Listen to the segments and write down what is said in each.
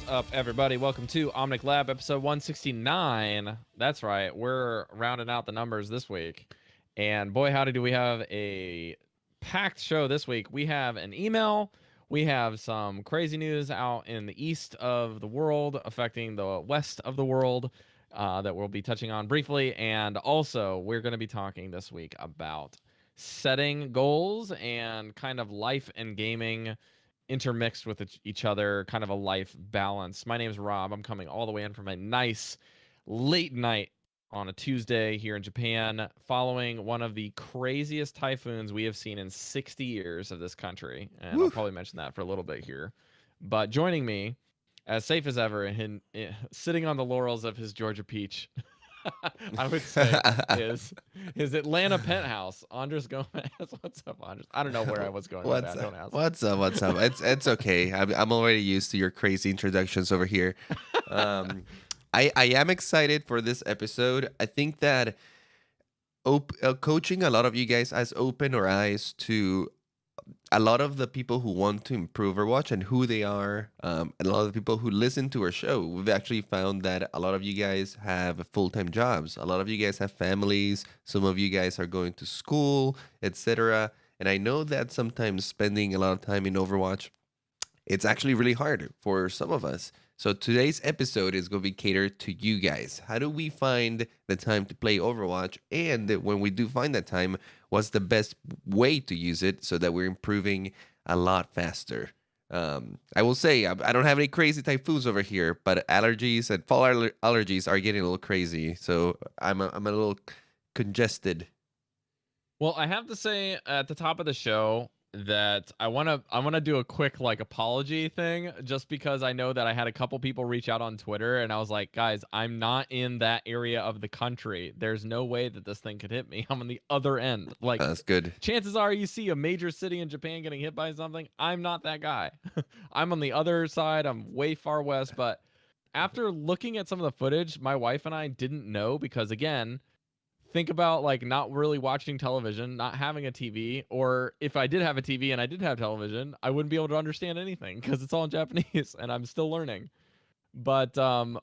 Up, everybody? Welcome to Omnic Lab, episode 169. That's right, we're rounding out the numbers this week. And boy, howdy, do we have a packed show this week. We have an email. We have some crazy news out in the east of the world affecting the west of the world that we'll be touching on briefly. And also, we're going to be talking this week about setting goals and kind of life and gaming intermixed with each other, kind of a life balance. My name is Rob. I'm coming all the way in from a nice late night on a Tuesday here in Japan, following one of the craziest typhoons we have seen in 60 years of this country. And I'll probably mention that for a little bit here. But joining me, as safe as ever, sitting on the laurels of his Georgia peach, I would say, is his Atlanta penthouse, Andres Gomez. What's up, Andres? I don't know where I was going with that. Don't ask. What's up? It's okay. I'm already used to your crazy introductions over here. I am excited for this episode. I think that coaching a lot of you guys has opened our eyes to a lot of the people who want to improve Overwatch and who they are, and a lot of the people who listen to our show. We've actually found that a lot of you guys have full-time jobs. A lot of you guys have families. Some of you guys are going to school, etc. And I know that sometimes spending a lot of time in Overwatch, it's actually really hard for some of us. So today's episode is going to be catered to you guys. How do we find the time to play Overwatch? And when we do find that time, what's the best way to use it so that we're improving a lot faster? I will say, I don't have any crazy typhoons over here, but allergies and fall allergies are getting a little crazy. So I'm a little congested. Well, I have to say at the top of the show that I wanna do a quick like apology thing, just because I know that I had a couple people reach out on Twitter and I was like, guys, I'm not in that area of the country. There's no way that this thing could hit me. I'm on the other end. Like, That's good. chances are you see a major city in Japan getting hit by something. I'm not that guy. I'm on the other side. I'm way far west. But after looking at some of the footage, my wife and I didn't know, because again, think about like not really watching television, not having a TV, or if I did have a TV and I did have television, I wouldn't be able to understand anything because it's all in Japanese and I'm still learning. But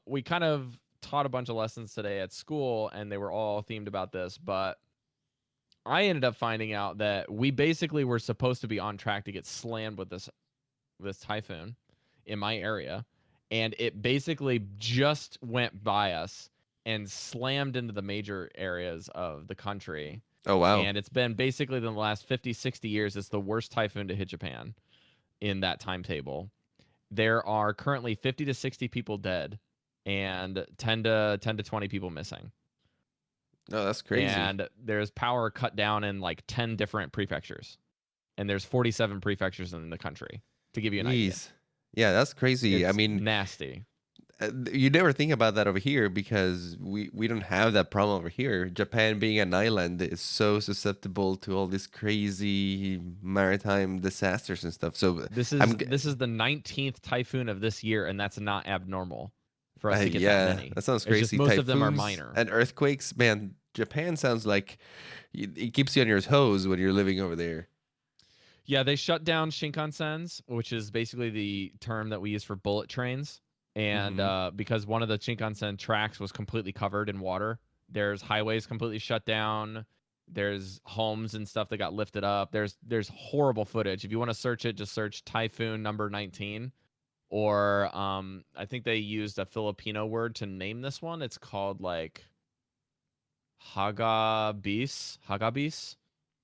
we kind of taught a bunch of lessons today at school and they were all themed about this, but I ended up finding out that we basically were supposed to be on track to get slammed with this typhoon in my area, and it basically just went by us and slammed into the major areas of the country. Oh, wow. And it's been basically in the last 50, 60 years, it's the worst typhoon to hit Japan in that timetable. There are currently 50 to 60 people dead and 10 to 20 people missing. No, that's crazy. And there's power cut down in like 10 different prefectures. And there's 47 prefectures in the country, to give you an idea. Yeah, that's crazy. It's I mean, nasty. You never think about that over here because we don't have that problem over here. Japan being an island is so susceptible to all these crazy maritime disasters and stuff. So this is the 19th typhoon of this year, and that's not abnormal for us to get that many. That sounds crazy. Most Typhoons of them are minor. And earthquakes, man, Japan sounds like it keeps you on your toes when you're living over there. Yeah, they shut down Shinkansens, which is basically the term that we use for bullet trains. And because one of the Shinkansen tracks was completely covered in water, there's highways completely shut down. There's homes and stuff that got lifted up. There's horrible footage. If you want to search it, just search typhoon number 19. Or I think they used a Filipino word to name this one. It's called like Hagabis.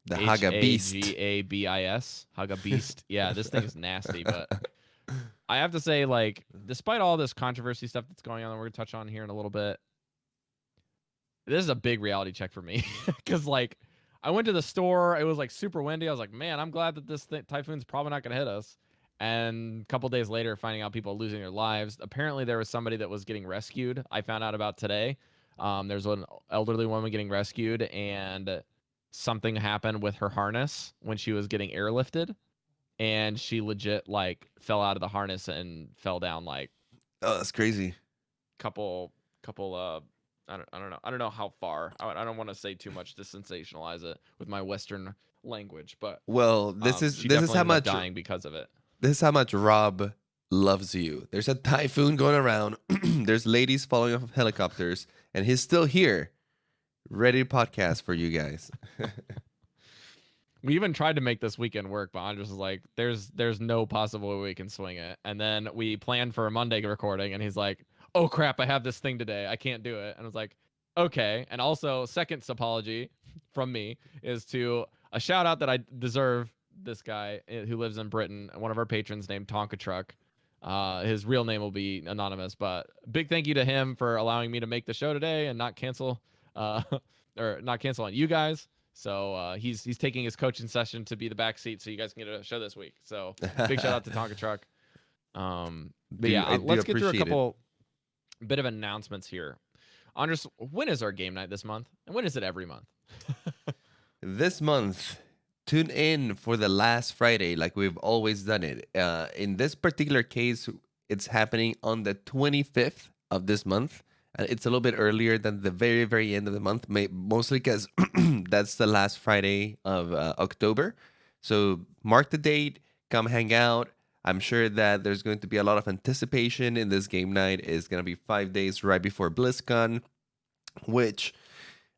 The Haga Beast. Hagabis. Haga Beast. Yeah, this thing is nasty, but I have to say, like, despite all this controversy stuff that's going on that we're going to touch on here in a little bit, this is a big reality check for me. Because, like, I went to the store. It was like super windy. I was like, man, I'm glad that this typhoon's probably not gonna hit us. And a couple days later, finding out people losing their lives. Apparently, there was somebody that was getting rescued. I found out about today. There's an elderly woman getting rescued, and something happened with her harness when she was getting airlifted, and she legit like fell out of the harness and fell down like Oh, that's crazy. couple I don't know how far. I don't want to say too much to sensationalize it with my Western language, but Well, this is she this is definitely how ended up much dying because of it. this is how much Rob loves you. There's a typhoon going around. There's ladies falling off of helicopters, and he's still here, ready to podcast for you guys. We even tried to make this weekend work, but Andres was like, "There's no possible way we can swing it." And then we planned for a Monday recording, and he's like, "Oh crap, I have this thing today. I can't do it." And I was like, "Okay." And also, second apology from me is to a shout out that I deserve. This guy who lives in Britain, one of our patrons named Tonka Truck. His real name will be anonymous, but big thank you to him for allowing me to make the show today and not cancel, uh, or not cancel on you guys. So he's taking his coaching session to be the backseat, so you guys can get a show this week. So big shout out to Tonka Truck. But yeah, I do let's get through a appreciate it. couple bit of announcements here. Andres, when is our game night this month, and when is it every month? This month, tune in for the last Friday, like we've always done it. In this particular case, it's happening on the 25th of this month. It's a little bit earlier than the very, very end of the month, mostly because that's the last Friday of October. So mark the date, come hang out. I'm sure that there's going to be a lot of anticipation in this game night. It's going to be 5 days right before BlizzCon, which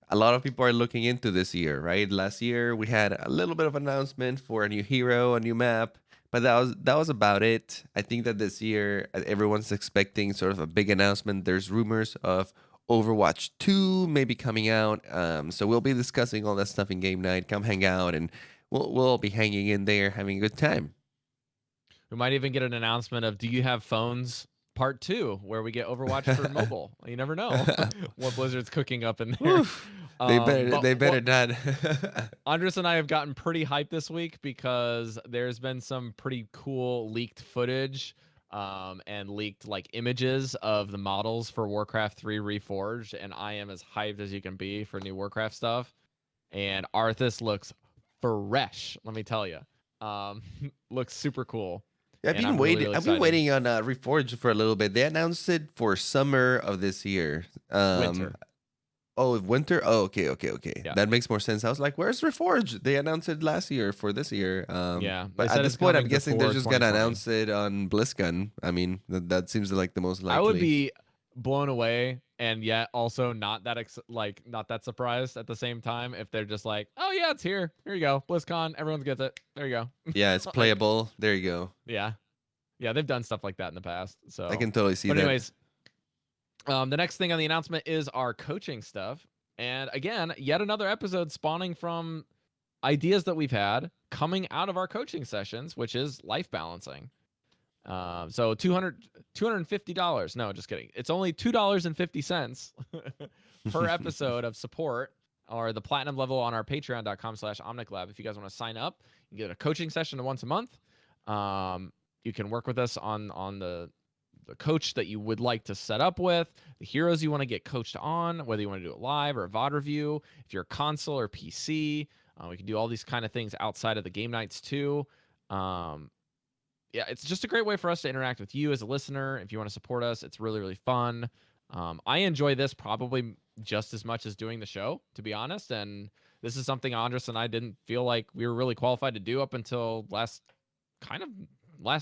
a lot of people are looking into this year, right? Last year we had a little bit of announcement for a new hero, a new map, but that was about it. I think that this year everyone's expecting sort of a big announcement. There's rumors of Overwatch 2 maybe coming out. So we'll be discussing all that stuff in game night. Come hang out, and we'll all be hanging in there having a good time. We might even get an announcement of "Do you have phones?" Part 2, where we get Overwatch for mobile. You never know what Blizzard's cooking up in there. Oof. They better not. Andres and I have gotten pretty hyped this week because there's been some pretty cool leaked footage and leaked like images of the models for Warcraft 3 Reforged, and I am as hyped as you can be for new Warcraft stuff. And Arthas looks fresh, let me tell you. Looks super cool. I've And been I'm really, waiting. really I've been excited. waiting on Reforged for a little bit. They announced it for summer of this year. Winter. Oh, winter. Oh, okay. Yeah. That makes more sense. I was like, "Where's Reforged?" They announced it last year for this year. Yeah. They But said at this it's point, I'm coming guessing they're before just gonna 2020. announce it on BlizzCon. I mean, that seems like the most likely. I would be blown away and yet also not that not that surprised at the same time if they're just like, "Oh yeah, it's here. Here you go. BlizzCon, everyone gets it. There you go." Yeah, it's Like, playable. There you go. yeah. Yeah, they've done stuff like that in the past. I So, can totally see but that. anyways, the next thing on the announcement is our coaching stuff. And again, yet another episode spawning from ideas that we've had coming out of our coaching sessions, which is life balancing. So $250. No, just kidding. It's only $2.50 per episode of support, or the platinum level on our patreon.com/omniclab. If you guys want to sign up, you get a coaching session once a month. You can work with us on the coach that you would like to set up with, the heroes you want to get coached on, whether you want to do it live or a VOD review. If you're a console or PC, we can do all these kind of things outside of the game nights too. Yeah, it's just a great way for us to interact with you as a listener. If you want to support us, it's really, really fun. I enjoy this probably just as much as doing the show, to be honest. And this is something Andres and I didn't feel like we were really qualified to do up until last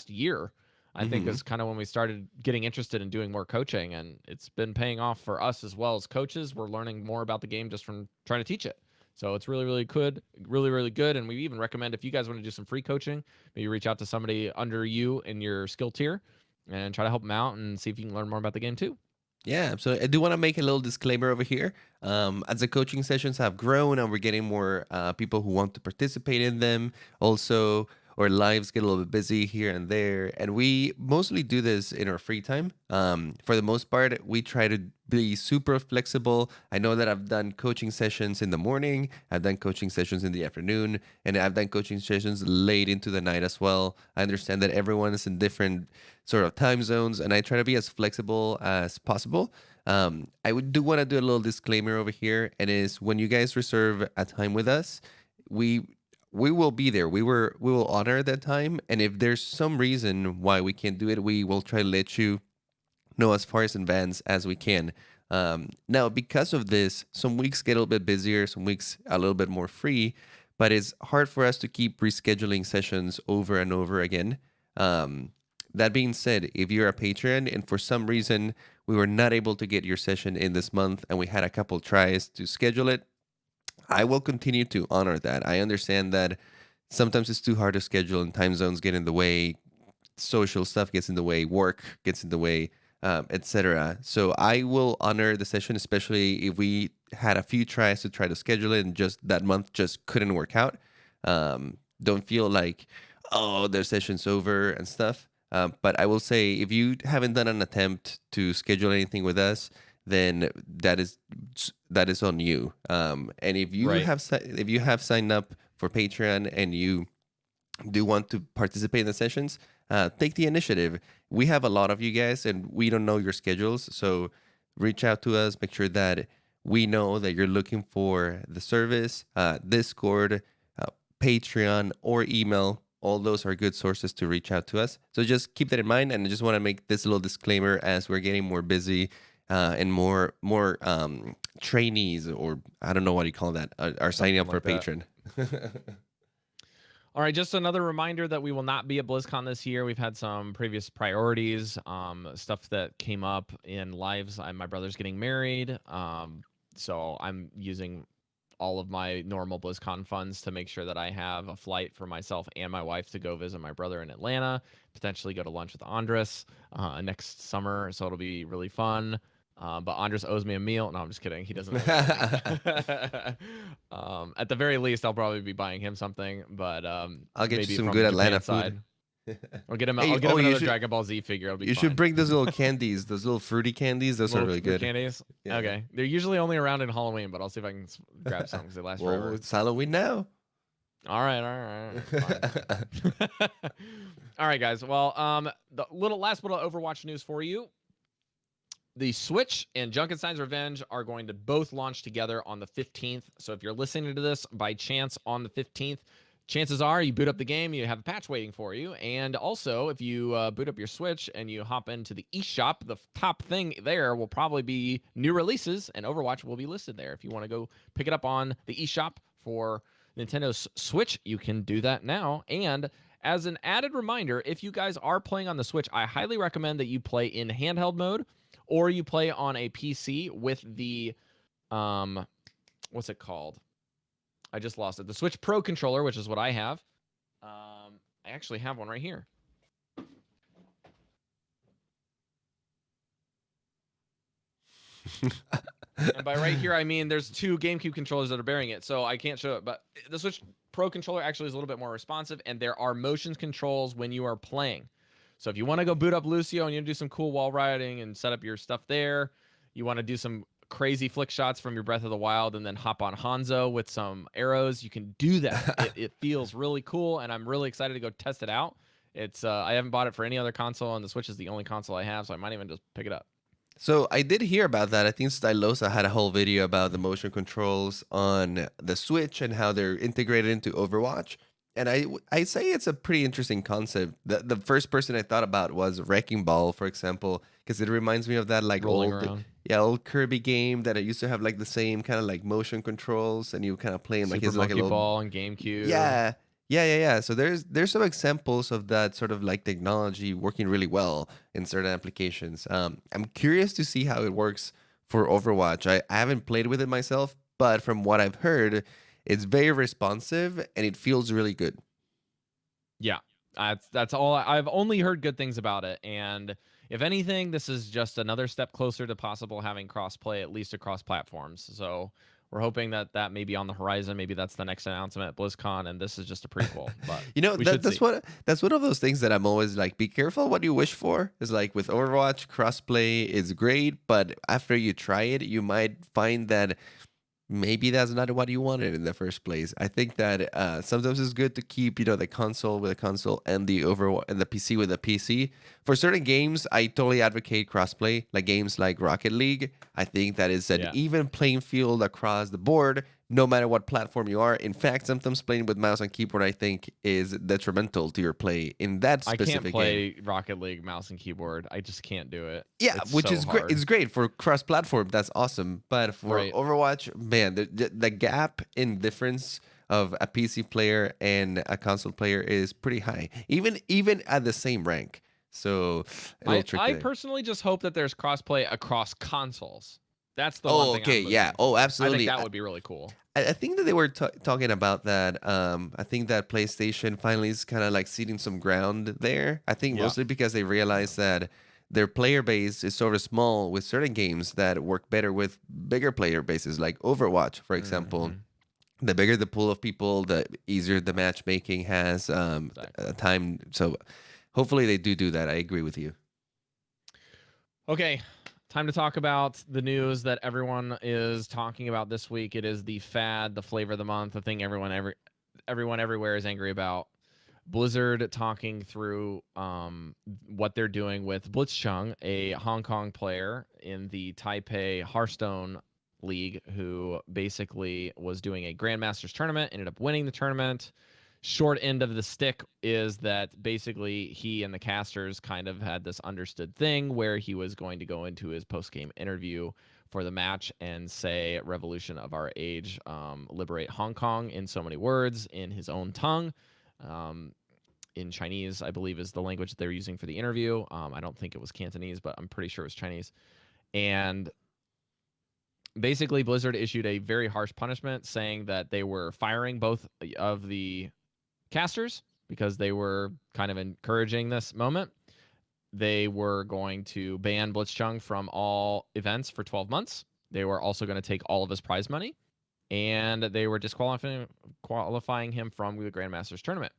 year. I think Mhm. is kind of when we started getting interested in doing more coaching, and it's been paying off for us as well as coaches. We're learning more about the game just from trying to teach it. So it's really, really good, really, really good. And we even recommend if you guys want to do some free coaching, maybe reach out to somebody under you in your skill tier and try to help them out and see if you can learn more about the game too. Yeah, absolutely. I do want to make a little disclaimer over here. As the coaching sessions have grown and we're getting more people who want to participate in them, also our lives get a little bit busy here and there, and we mostly do this in our free time. For the most part, we try to be super flexible. I know that I've done coaching sessions in the morning, I've done coaching sessions in the afternoon, and I've done coaching sessions late into the night as well. I understand that everyone is in different sort of time zones, and I try to be as flexible as possible. Do want to do a little disclaimer over here, and is when you guys reserve a time with us, we we will be there. We will honor that time, and if there's some reason why we can't do it, we will try to let you know as far as in advance as we can. Now, because of this, some weeks get a little bit busier, some weeks a little bit more free, but it's hard for us to keep rescheduling sessions over and over again. That being said, if you're a patron and for some reason we were not able to get your session in this month and we had a couple tries to schedule it, I will continue to honor that. I understand that sometimes it's too hard to schedule and time zones get in the way, social stuff gets in the way, work gets in the way, etc. So I will honor the session, especially if we had a few tries to try to schedule it and just that month just couldn't work out. Don't feel like, oh, their session's over and stuff. But I will say, if you haven't done an attempt to schedule anything with us, then that is on you. And if you Right. have if you have signed up for Patreon and you do want to participate in the sessions, take the initiative. We have a lot of you guys, and we don't know your schedules, so reach out to us. Make sure that we know that you're looking for the service, Discord, Patreon, or email. All those are good sources to reach out to us. So just keep that in mind, and I just want to make this little disclaimer as we're getting more busy and more trainees, or I don't know what you call that, are signing up Something for like that. Patreon. All right, just another reminder that we will not be at BlizzCon this year. We've had some previous priorities, stuff that came up in lives. My brother's getting married, so I'm using all of my normal BlizzCon funds to make sure that I have a flight for myself and my wife to go visit my brother in Atlanta, potentially go to lunch with Andres next summer. So it'll be really fun. But Andres owes me a meal. No, I'm just kidding. He doesn't owe me anything. At the very least, I'll probably be buying him something, but I'll get you maybe some from good the Atlanta Japan food. side. I'll get him. Hey, I'll get oh, him another Dragon Ball Z figure. It'll be you should fine. bring those little candies, those little fruity candies. Those are Little really fruit good. candies. Yeah. Okay, they're usually only around in Halloween, but I'll see if I can grab some because they last Well, forever. it's Halloween now. All right, fine. All right, guys. Well, the last little Overwatch news for you. The Switch and Junkenstein's Revenge are going to both launch together on the 15th. So if you're listening to this by chance on the 15th, chances are you boot up the game, you have a patch waiting for you. And also, if you boot up your Switch and you hop into the eShop, the top thing there will probably be new releases, and Overwatch will be listed there. If you want to go pick it up on the eShop for Nintendo's Switch, you can do that now. And as an added reminder, if you guys are playing on the Switch, I highly recommend that you play in handheld mode or you play on a PC with the what's it called? I just lost it. The Switch Pro controller, which is what I have. I actually have one right here. And by right here, I mean there's two GameCube controllers that are bearing it, so I can't show it. But the Switch Pro controller actually is a little bit more responsive, and there are motion controls when you are playing. So if you want to go boot up Lucio and you do some cool wall riding and set up your stuff there, you want to do some crazy flick shots from your Breath of the Wild and then hop on Hanzo with some arrows, you can do that. It feels really cool, and I'm really excited to go test it out. It's I haven't bought it for any other console, and the Switch is the only console I have, so I might even just pick it up. So I did hear about that. I think Stylosa had a whole video about the motion controls on the Switch and how they're integrated into Overwatch. And I say it's a pretty interesting concept. The first person I thought about was Wrecking Ball, for example, because it reminds me of that like Rolling around. old Kirby game that it used to have like the same kind of like motion controls, and you kind of play him like Super he's like a Monkey little. Ball and GameCube. Yeah. Yeah. So there's some examples of that sort of like technology working really well in certain applications. I'm curious to see how it works for Overwatch. I haven't played with it myself, but from what I've heard, it's very responsive and it feels really good. Yeah, that's all. I've only heard good things about it, and if anything, this is just another step closer to possible having crossplay, at least across platforms. So we're hoping that that may be on the horizon. Maybe that's the next announcement at BlizzCon, and this is just a prequel. But You know, we should see. that's one of those things that I'm always like, be careful what you wish for. Is like with Overwatch, crossplay is great, but after you try it, you might find that maybe that's not what you wanted in the first place. I think that sometimes it's good to keep, the console with a console and the and the PC with a PC. For certain games, I totally advocate crossplay, like games like Rocket League. I think that is an Yeah, even playing field across the board, no matter what platform you are. In fact, sometimes playing with mouse and keyboard, I think, is detrimental to your play in that I can't specific game. play Rocket League mouse and keyboard. I just can't do it. Yeah, It's which so is great. hard. It's great for cross-platform. That's awesome. But for Right. Overwatch, man, the gap in difference of a PC player and a console player is pretty high, even at the same rank. So a little tricky I there. personally just hope that there's crossplay across consoles. That's the one Oh, thing okay, I'm yeah. looking Oh, for. I think absolutely. that would be really cool. I think that they were talking about that. I think that PlayStation finally is kind of like ceding some ground there. I think Yeah. mostly because they realized that their player base is sort of small with certain games that work better with bigger player bases, like Overwatch, for example. Hmm. The bigger the pool of people, the easier the matchmaking has Exactly. time. So hopefully they do that. I agree with you. Okay. Time to talk about the news that everyone is talking about this week. It is the fad, the flavor of the month, the thing everyone everywhere is angry about. Blizzard talking through what they're doing with Blitzchung, a Hong Kong player in the Taipei Hearthstone League, who basically was doing a Grandmasters tournament, ended up winning the tournament. Short end of the stick is that basically he and the casters kind of had this understood thing where he was going to go into his post game interview for the match and say "Revolution of our age, liberate Hong Kong" in so many words in his own tongue. Um, in Chinese, I believe, is the language that they're using for the interview. I don't think it was Cantonese, but I'm pretty sure it was Chinese. And basically, Blizzard issued a very harsh punishment saying that they were firing both of the casters because they were kind of encouraging this moment. They were going to ban Blitzchung from all events for 12 months. They were also going to take all of his prize money, and they were disqualifying him from the Grandmasters tournament.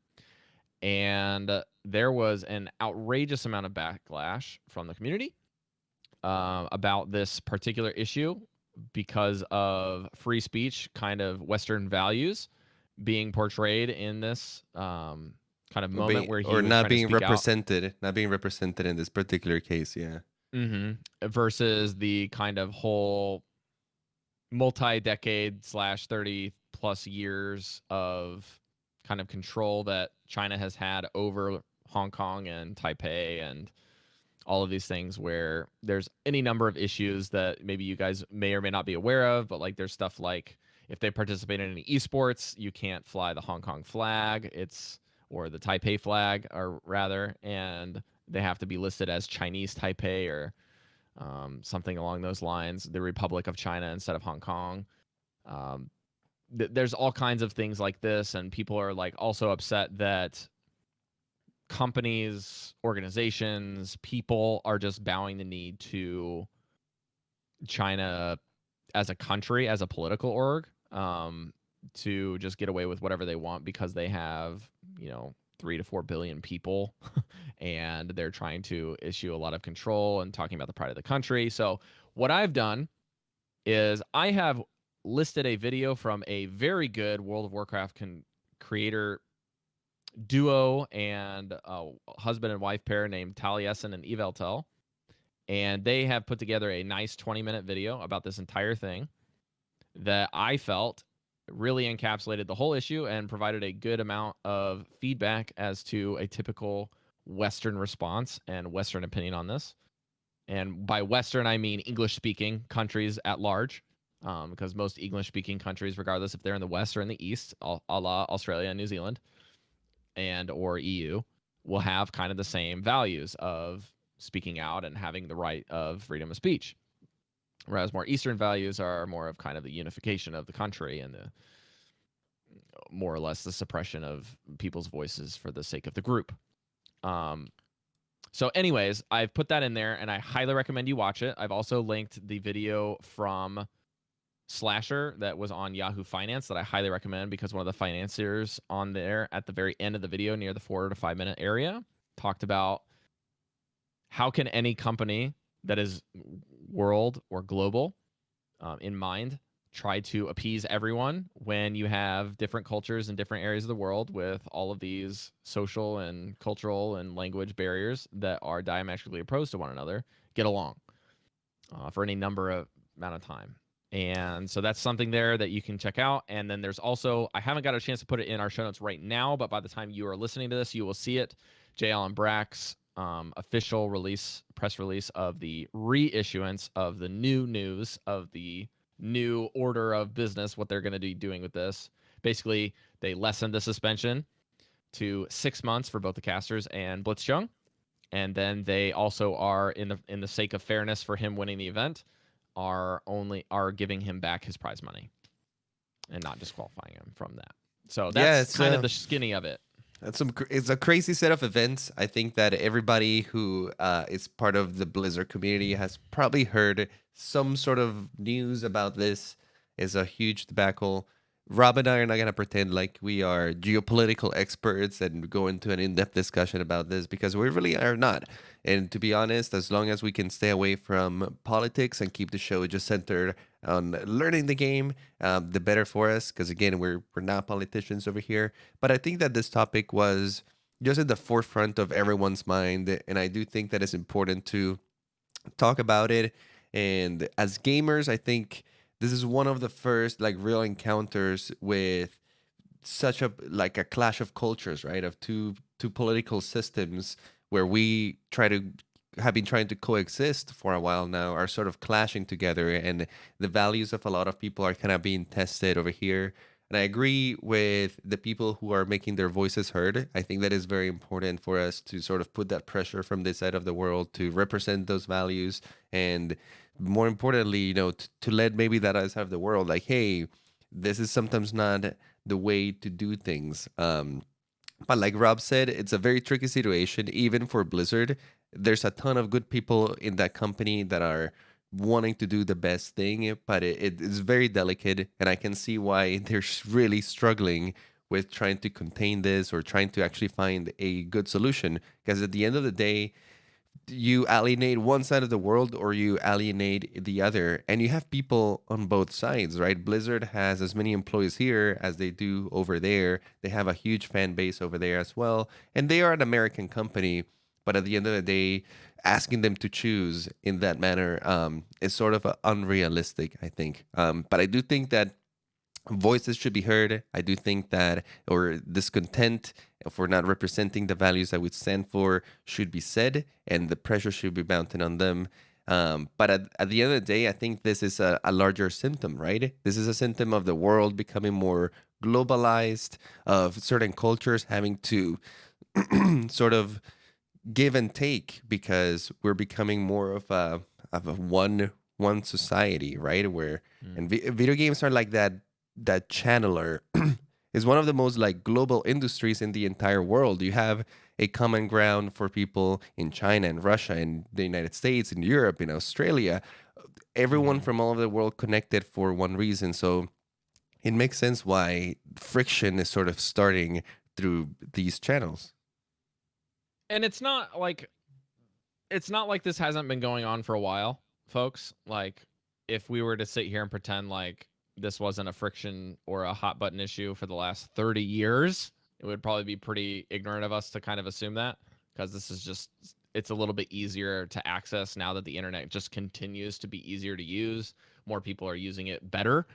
And there was an outrageous amount of backlash from the community about this particular issue because of free speech, kind of Western values being portrayed in this kind of moment where he Or was not trying to being speak out. represented, not being represented in this particular case. Yeah. Hmm. Versus the kind of whole multi-decade slash 30 plus years of kind of control that China has had over Hong Kong and Taipei and all of these things, where there's any number of issues that maybe you guys may or may not be aware of, but like there's stuff like if they participate in any esports, you can't fly the Hong Kong flag, or the Taipei flag, or rather, and they have to be listed as Chinese Taipei or something along those lines, the Republic of China instead of Hong Kong. Um, there's all kinds of things like this, and people are like also upset that companies, organizations, people are just bowing the knee to China as a country, as a political org, to just get away with whatever they want because they have, 3 to 4 billion people and they're trying to issue a lot of control and talking about the pride of the country. So, what I've done is I have listed a video from a very good World of Warcraft creator duo and husband and wife pair named Taliesin and Eveltel. And they have put together a nice 20-minute video about this entire thing that I felt really encapsulated the whole issue and provided a good amount of feedback as to a typical Western response and Western opinion on this. And by Western, I mean English speaking countries at large, because most English speaking countries, regardless if they're in the West or in the East, a la Australia and New Zealand and or EU, will have kind of the same values of speaking out and having the right of freedom of speech. Whereas more Eastern values are more of kind of the unification of the country and the more or less the suppression of people's voices for the sake of the group. Um, so, anyways, I've put that in there and I highly recommend you watch it. I've also linked the video from slasher that was on Yahoo Finance that I highly recommend, because one of the financiers on there at the very end of the video, near the 4 to 5 minute area, talked about how can any company that is world or global in mind try to appease everyone when you have different cultures in different areas of the world, with all of these social and cultural and language barriers that are diametrically opposed to one another, get along for any number of amount of time. And so that's something there that you can check out. And then there's also, I haven't got a chance to put it in our show notes right now, but by the time you are listening to this, you will see it. J. Allen Brack's official press release of the reissuance of the new news of the new order of business, what they're going to be doing with this. Basically, they lessened the suspension to 6 months for both the casters and Blitzchung, and then they also are, in the sake of fairness for him winning the event, are giving him back his prize money and not disqualifying him from that. So Yeah, that's kind of the skinny of it. it's a crazy set of events. I think that everybody who is part of the Blizzard community has probably heard some sort of news about this. It's a huge debacle. Rob and I are not gonna pretend like we are geopolitical experts and go into an in-depth discussion about this, because we really are not. And to be honest, as long as we can stay away from politics and keep the show just centered on learning the game, the better for us. Because again, we're not politicians over here. But I think that this topic was just at the forefront of everyone's mind, and I do think that it's important to talk about it. And as gamers, I think this is one of the first like real encounters with such a like a clash of cultures, right? Of two political systems where we try to have been trying to coexist for a while now, are sort of clashing together, and the values of a lot of people are kind of being tested over here. And I agree with the people who are making their voices heard. I think that is very important for us to sort of put that pressure from this side of the world to represent those values. And more importantly, to let maybe that other side of the world, like, hey, this is sometimes not the way to do things. But like Rob said, it's a very tricky situation, even for Blizzard. There's a ton of good people in that company that are wanting to do the best thing, but it is very delicate, and I can see why they're really struggling with trying to contain this or trying to actually find a good solution. Because at the end of the day, you alienate one side of the world or you alienate the other, and you have people on both sides, right? Blizzard has as many employees here as they do over there. They have a huge fan base over there as well, and they are an American company. But at the end of the day, asking them to choose in that manner is sort of unrealistic, I think. But I do think that voices should be heard. I do think that, or discontent for not representing the values that we stand for should be said, and the pressure should be mounted on them. But at the end of the day, I think this is a larger symptom, right? This is a symptom of the world becoming more globalized, of certain cultures having to sort of give and take, because we're becoming more of a one society, right? Where and video games are like that channeler. Is one of the most like global industries in the entire world. You have a common ground for people in China and Russia and the United States and Europe and Australia. Everyone Mm-hmm. from all over the world connected for one reason. So it makes sense why friction is sort of starting through these channels. And it's not like this hasn't been going on for a while, folks. Like, if we were to sit here and pretend like this wasn't a friction or a hot button issue for the last 30 years, it would probably be pretty ignorant of us to kind of assume that, because this is just, it's a little bit easier to access now that the internet just continues to be easier to use. More people are using it better.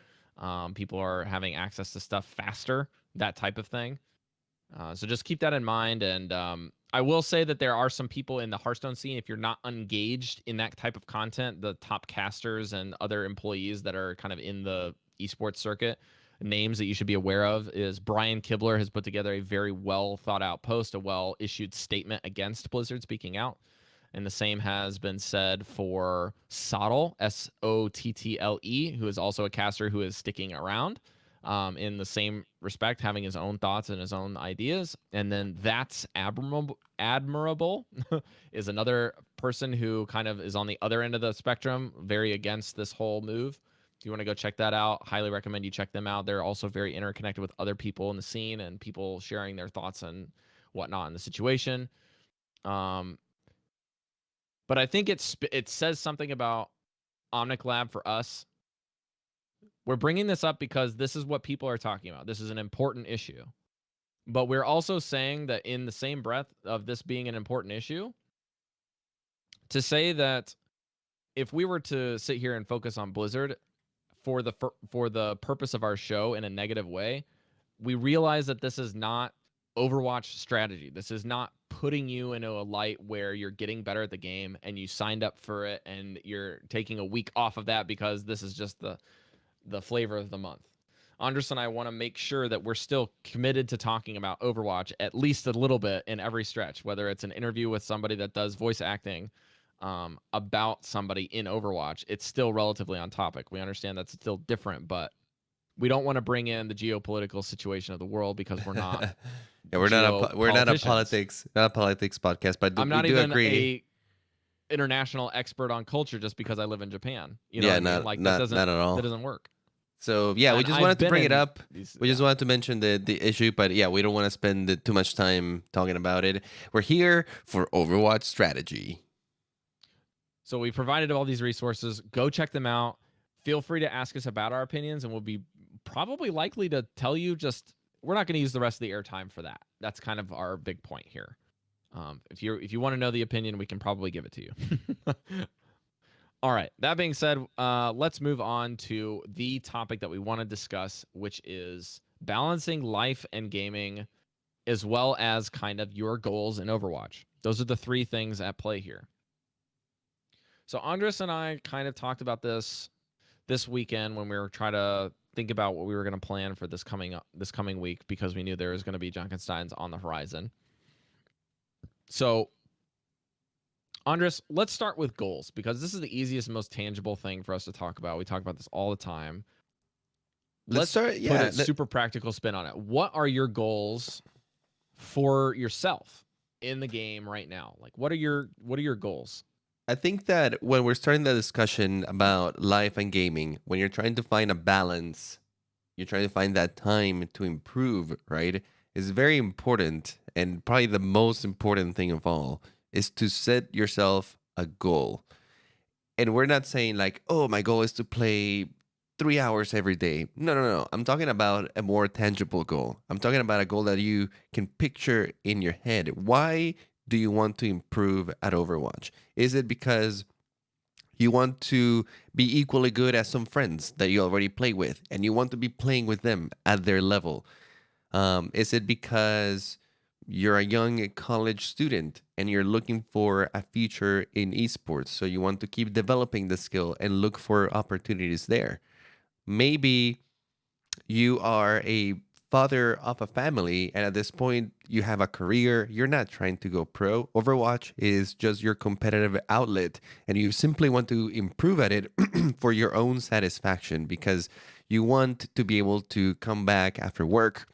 People are having access to stuff faster, that type of thing. So just keep that in mind. And I will say that there are some people in the Hearthstone scene, if you're not engaged in that type of content, the top casters and other employees that are kind of in the esports circuit, names that you should be aware of is Brian Kibler has put together a very well thought out post, a well issued statement against Blizzard speaking out. And the same has been said for Sottle, Sottle, who is also a caster who is sticking around in the same respect, having his own thoughts and his own ideas. And then That's Admirable is another person who kind of is on the other end of the spectrum, very against this whole move. If you want to go check that out, highly recommend you check them out. They're also very interconnected with other people in the scene and people sharing their thoughts and whatnot in the situation. Um, but I think it says something about Omnic Lab for us. We're bringing this up because this is what people are talking about. This is an important issue. But we're also saying that in the same breath of this being an important issue, to say that if we were to sit here and focus on Blizzard for the purpose of our show in a negative way, we realize that this is not Overwatch strategy. This is not putting you into a light where you're getting better at the game and you signed up for it and you're taking a week off of that because this is just the flavor of the month. Andres and I want to make sure that we're still committed to talking about Overwatch at least a little bit in every stretch, whether it's an interview with somebody that does voice acting about somebody in Overwatch. It's still relatively on topic. We understand that's still different, but we don't want to bring in the geopolitical situation of the world because we're not Yeah, we're not a geopoliticians. politics podcast, but I'm we not do even agree. a international expert on culture just because I live in Japan. You know Yeah, what I mean? Like that not at all. doesn't work. So yeah, we And just I've wanted to been bring it in up. these. We just wanted to mention the issue, but yeah, we don't want to spend too much time talking about it. We're here for Overwatch strategy. So we provided all these resources. Go check them out. Feel free to ask us about our opinions, and we'll be probably likely to tell you. Just we're not going to use the rest of the airtime for that. That's kind of our big point here. If you want to know the opinion, we can probably give it to you. All right. That being said, let's move on to the topic that we want to discuss, which is balancing life and gaming, as well as kind of your goals in Overwatch. Those are the three things at play here. So Andres and I kind of talked about this weekend when we were trying to think about what we were going to plan for this coming week because we knew there was going to be Junkensteins on the horizon. So Andres, let's start with goals because this is the easiest, most tangible thing for us to talk about. We talk about this all the time. Let's put a super practical spin on it. What are your goals for yourself in the game right now? Like, what are your goals? I think that when we're starting the discussion about life and gaming, when you're trying to find a balance, you're trying to find that time to improve, right? Is very important, and probably the most important thing of all is to set yourself a goal. And we're not saying like, oh, my goal is to play 3 hours every day. No, no, no. I'm talking about a more tangible goal. I'm talking about a goal that you can picture in your head. Why do you want to improve at Overwatch? Is it because you want to be equally good as some friends that you already play with and you want to be playing with them at their level? Is it because you're a young college student and you're looking for a future in esports, so you want to keep developing the skill and look for opportunities there? Maybe you are a father of a family and at this point you have a career, you're not trying to go pro. Overwatch is just your competitive outlet and you simply want to improve at it for your own satisfaction because you want to be able to come back after work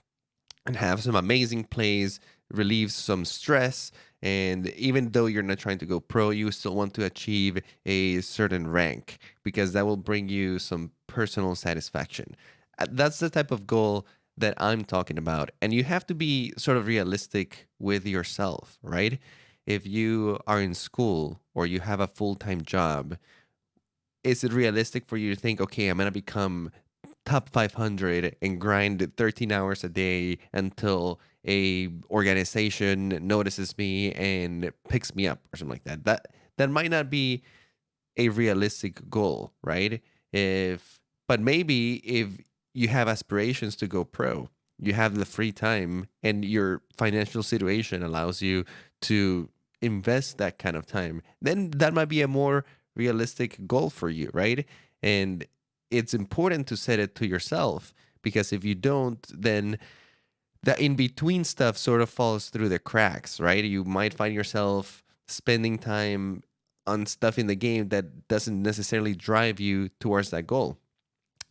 and have some amazing plays, relieve some stress. And even though you're not trying to go pro, you still want to achieve a certain rank because that will bring you some personal satisfaction. That's the type of goal that I'm talking about. And you have to be sort of realistic with yourself, right? If you are in school or you have a full time job, is it realistic for you to think, okay, I'm going to become top 500 and grind 13 hours a day until a organization notices me and picks me up or something like that? That might not be a realistic goal, right? If but maybe if you have aspirations to go pro, you have the free time and your financial situation allows you to invest that kind of time, then that might be a more realistic goal for you, right? And it's important to set it to yourself because if you don't, then the in between stuff sort of falls through the cracks, right? You might find yourself spending time on stuff in the game that doesn't necessarily drive you towards that goal.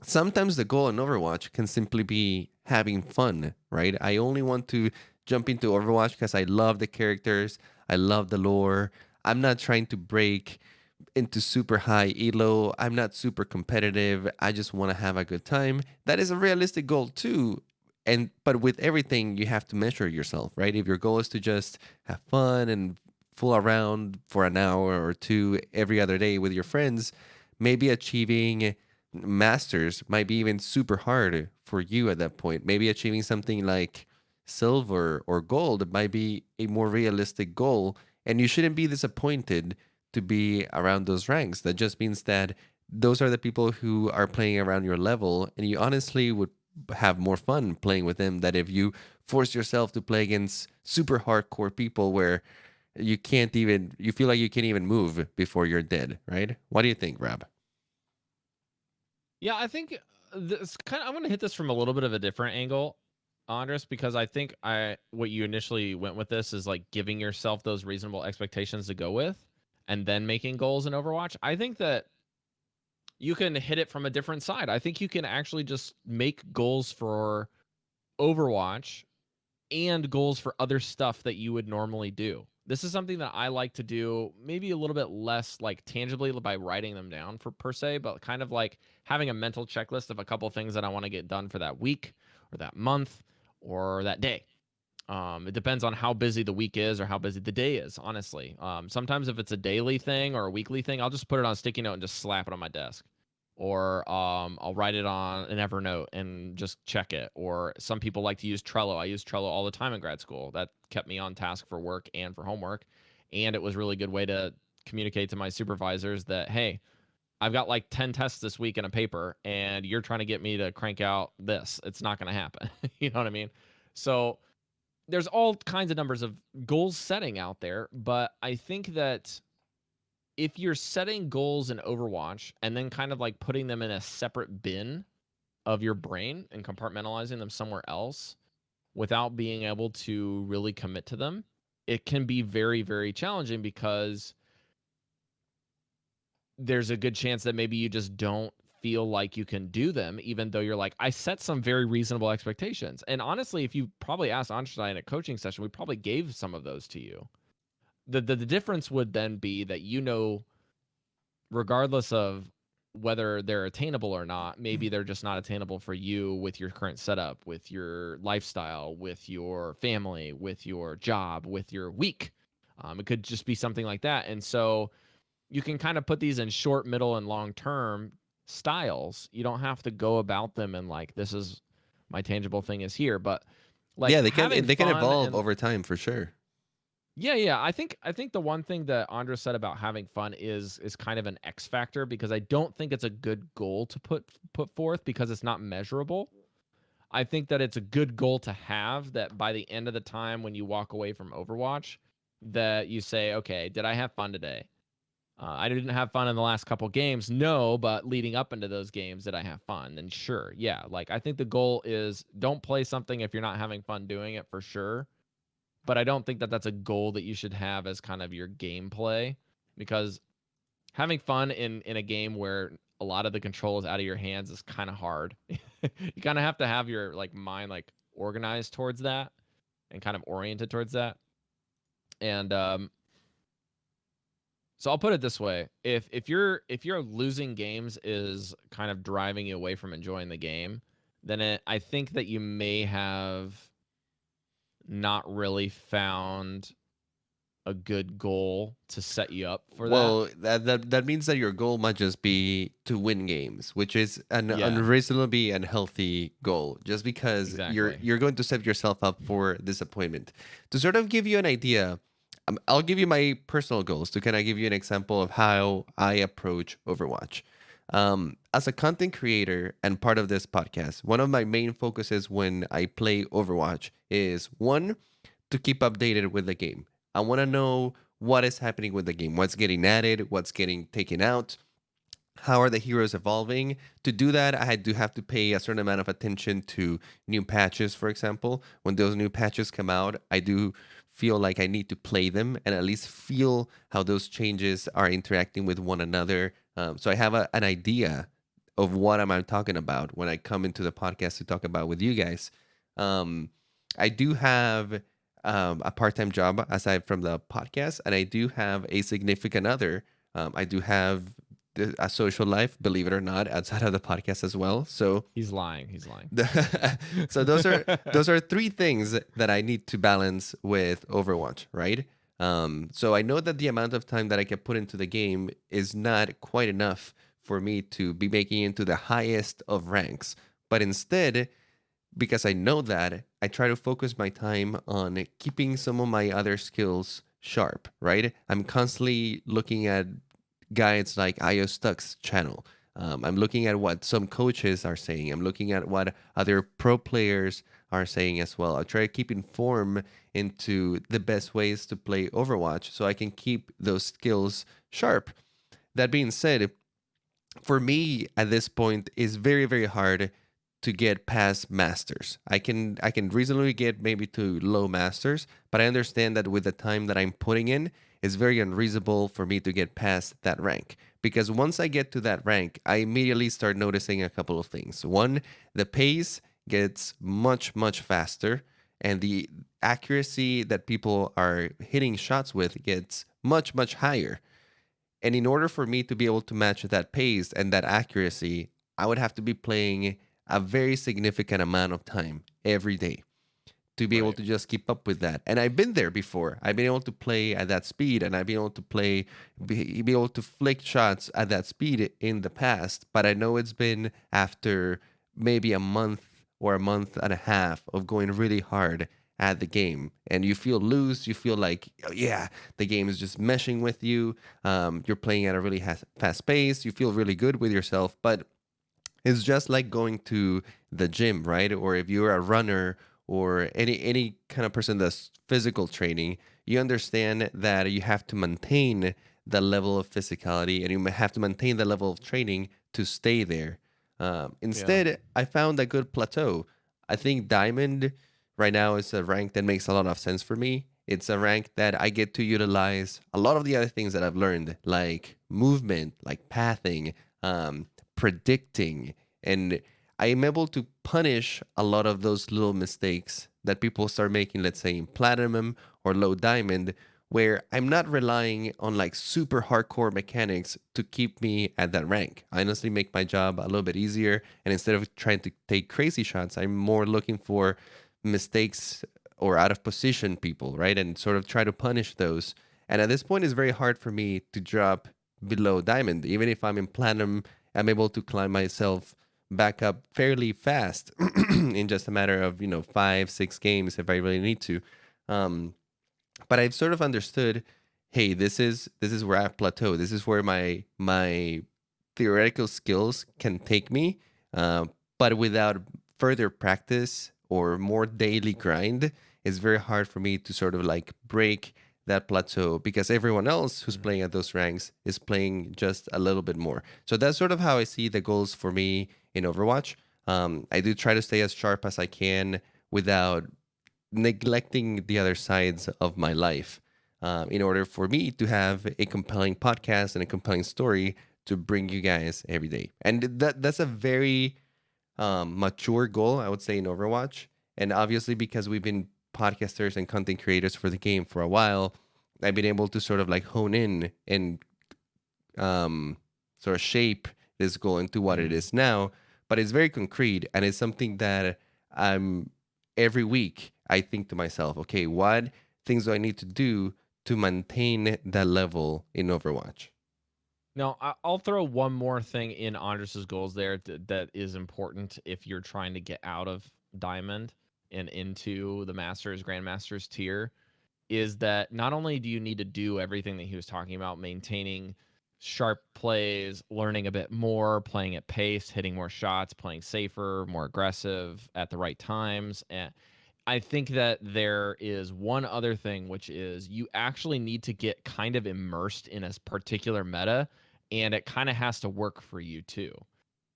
Sometimes the goal in Overwatch can simply be having fun, right? I only want to jump into Overwatch because I love the characters, I love the lore. I'm not trying to break into super high elo. I'm not super competitive. I just want to have a good time. That is a realistic goal too. And but with everything, you have to measure yourself, right? If your goal is to just have fun and fool around for an hour or two every other day with your friends, maybe achieving masters might be even super hard for you at that point. Maybe achieving something like silver or gold might be a more realistic goal, and you shouldn't be disappointed to be around those ranks. That just means that those are the people who are playing around your level, and you honestly would have more fun playing with them than if you force yourself to play against super hardcore people where you feel like you can't even move before you're dead, right? What do you think, Rob? Yeah, I think this kind of I'm going to hit this from a little bit of a different angle, Andres, because I think I what you initially went with this is like giving yourself those reasonable expectations to go with and then making goals in Overwatch. I think that you can hit it from a different side. I think you can actually just make goals for Overwatch and goals for other stuff that you would normally do. This is something that I like to do, maybe a little bit less like tangibly by writing them down for per se, but kind of like having a mental checklist of a couple things that I want to get done for that week or that month or that day. It depends on how busy the week is or how busy the day is, honestly. Sometimes if it's a daily thing or a weekly thing, I'll just put it on a sticky note and just slap it on my desk. Or I'll write it on an Evernote and just check it. Or some people like to use Trello. I use Trello all the time in grad school. That kept me on task for work and for homework. And it was a really good way to communicate to my supervisors that, hey, I've got like 10 tests this week in a paper, and you're trying to get me to crank out this. It's not going to happen. You know what I mean? So there's all kinds of numbers of goals setting out there, but I think that if you're setting goals in Overwatch and then kind of like putting them in a separate bin of your brain and compartmentalizing them somewhere else without being able to really commit to them, it can be very, very challenging because there's a good chance that maybe you just don't feel like you can do them, even though you're like, I set some very reasonable expectations. And honestly, if you probably asked Anshai in a coaching session, we probably gave some of those to you. The difference would then be that, regardless of whether they're attainable or not, maybe they're just not attainable for you with your current setup, with your lifestyle, with your family, with your job, with your week. It could just be something like that. And so you can kind of put these in short, middle, and long term styles. You don't have to go about them and like, this is my tangible thing is here. But like Yeah, having they can fun evolve and over time for sure. yeah. I think the one thing that Andres said about having fun is kind of an X factor because I don't think it's a good goal to put forth because it's not measurable. I think that it's a good goal to have that by the end of the time when you walk away from Overwatch, that you say, okay, did I have fun today? I didn't have fun in the last couple games, no, but leading up into those games, did I have fun? And sure, yeah. Like I think the goal is don't play something if you're not having fun doing it for sure, but I don't think that that's a goal that you should have as kind of your gameplay because having fun in a game where a lot of the control is out of your hands is kind of hard. You kind of have to have your like mind like organized towards that and kind of oriented towards that. And so I'll put it this way: if you're losing games is kind of driving you away from enjoying the game, then I think that you may have not really found a good goal to set you up for that. Well, that means that your goal might just be to win games, which is an Yeah, unreasonably unhealthy goal. Just because exactly. you're going to set yourself up for disappointment. To sort of give you an idea, I'll give you my personal goals to kind of give you an example of how I approach Overwatch. As a content creator and part of this podcast, one of my main focuses when I play Overwatch is one, to keep updated with the game. I want to know what is happening with the game, what's getting added, what's getting taken out, how are the heroes evolving. To do that, I do have to pay a certain amount of attention to new patches, for example. When those new patches come out, I do feel like I need to play them and at least feel how those changes are interacting with one another. So I have an idea of what am I talking about when I come into the podcast to talk about with you guys. Um, I do have a part-time job aside from the podcast, and I do have a significant other I do have a social life, believe it or not, outside of the podcast as well. So He's lying. He's lying. so those are three things that I need to balance with Overwatch, right? So I know that the amount of time that I can put into the game is not quite enough for me to be making into the highest of ranks. But instead, because I know that, I try to focus my time on keeping some of my other skills sharp, right? I'm constantly looking at guides like IO Stuck's channel. I'm looking at what some coaches are saying. I'm looking at what other pro players are saying as well. I try to keep informed into the best ways to play Overwatch so I can keep those skills sharp. That being said, for me at this point is very very hard to get past masters. I can reasonably get maybe to low masters, but I understand that with the time that I'm putting in, it's very unreasonable for me to get past that rank. Because once I get to that rank, I immediately start noticing a couple of things. One, the pace gets much, much faster, and the accuracy that people are hitting shots with gets much, much higher. And in order for me to be able to match that pace and that accuracy, I would have to be playing a very significant amount of time every day to be able Right. to just keep up with that. And I've been there before. I've been able to play at that speed, and I've been able to be able to flick shots at that speed in the past. But I know it's been after maybe a month or a month and a half of going really hard at the game, and you feel loose. You feel like, oh, yeah, the game is just meshing with you. You're playing at a really fast pace. You feel really good with yourself, but it's just like going to the gym, right? Or if you're a runner or any kind of person that's physical training, you understand that you have to maintain the level of physicality and you have to maintain the level of training to stay there. Yeah. Instead, I found a good plateau. I think Diamond right now is a rank that makes a lot of sense for me. It's a rank that I get to utilize a lot of the other things that I've learned, like movement, like pathing, predicting, and I am able to punish a lot of those little mistakes that people start making, let's say in platinum or low diamond, where I'm not relying on like super hardcore mechanics to keep me at that rank. I honestly make my job a little bit easier, and instead of trying to take crazy shots, I'm more looking for mistakes or out of position people, right? And sort of try to punish those. And at this point, it's very hard for me to drop below diamond. Even if I'm in platinum, I'm able to climb myself back up fairly fast in just a matter of 5 6 games if I really need to. Um, but I've sort of understood, hey, this is where I've plateaued. This is where my theoretical skills can take me, but without further practice or more daily grind, it's very hard for me to sort of like break that plateau because everyone else who's Mhm. playing at those ranks is playing just a little bit more. So that's sort of how I see the goals for me in Overwatch. I do try to stay as sharp as I can without neglecting the other sides of my life in order for me to have a compelling podcast and a compelling story to bring you guys every day. And that's a very mature goal, I would say, in Overwatch. And obviously, because we've been podcasters and content creators for the game for a while, I've been able to sort of like hone in and sort of shape this goal into what it Mm. is now. But it's very concrete, and it's something that I'm every week I think to myself, okay, what things do I need to do to maintain that level in Overwatch? Now, I'll throw one more thing in Andres's goals there that is important if you're trying to get out of Diamond and into the Masters, Grandmasters tier, is that not only do you need to do everything that he was talking about, maintaining sharp plays, learning a bit more, playing at pace, hitting more shots, playing safer, more aggressive at the right times. And I think that there is one other thing, which is you actually need to get kind of immersed in a particular meta, and it kind of has to work for you too.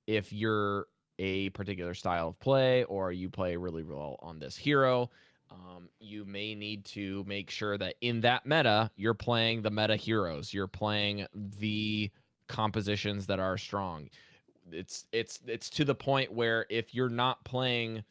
If you're a particular style of play or you play really well on this hero, you may need to make sure that in that meta, you're playing the meta heroes. You're playing the compositions that are strong. It's to the point where if you're not playing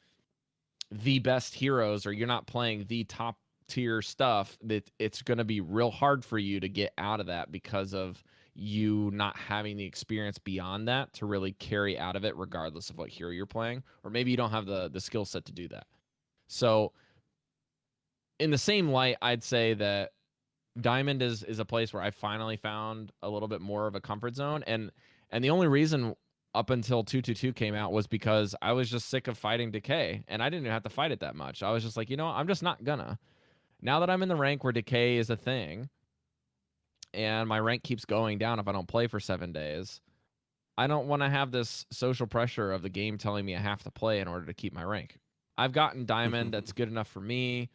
the best heroes or you're not playing the top tier stuff, that it's going to be real hard for you to get out of that because of you not having the experience beyond that to really carry out of it, regardless of what hero you're playing, or maybe you don't have the skill set to do that. So, in the same light, I'd say that Diamond is a place where I finally found a little bit more of a comfort zone, and the only reason up until 222 came out was because I was just sick of fighting Decay, and I didn't even have to fight it that much. I was just like, I'm just not gonna. Now that I'm in the rank where Decay is a thing, and my rank keeps going down if I don't play for 7 days, I don't want to have this social pressure of the game telling me I have to play in order to keep my rank. I've gotten Diamond that's good enough for me.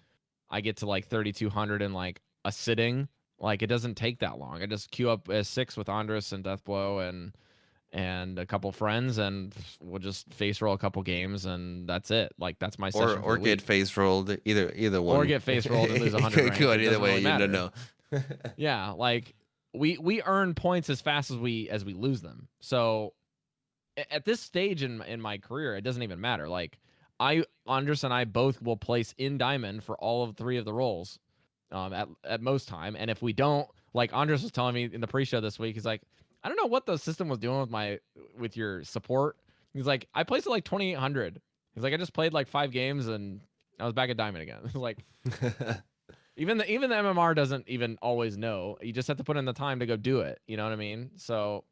I get to like 3,200 in like a sitting. Like it doesn't take that long. I just queue up as 6 with Andres and Deathblow and a couple friends, and we'll just face roll a couple games, and that's it. Like that's my session for or the get week. face rolled, either Or one. get face rolled and lose It 100 could rank. go It either doesn't way. really You don't matter. know. Yeah, like we earn points as fast as we lose them. So at this stage in my career, it doesn't even matter. Like Andres and I both will place in Diamond for all of 3 of the roles, at most time. And if we don't, like Andres was telling me in the pre-show this week, he's like, I don't know what the system was doing with your support. He's like, I placed it like 2,800. He's like, I just played like 5 games and I was back at Diamond again. It's like even the MMR doesn't even always know. You just have to put in the time to go do it. You know what I mean? So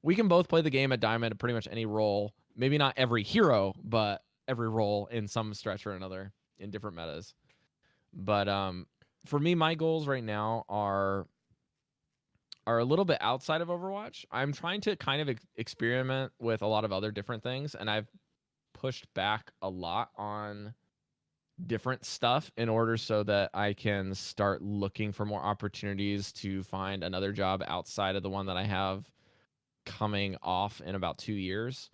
we can both play the game at Diamond at pretty much any role. Maybe not every hero, but every role in some stretch or another in different metas. But for me, my goals right now are a little bit outside of Overwatch. I'm trying to kind of experiment with a lot of other different things, and I've pushed back a lot on different stuff in order so that I can start looking for more opportunities to find another job outside of the one that I have coming off in about 2 years.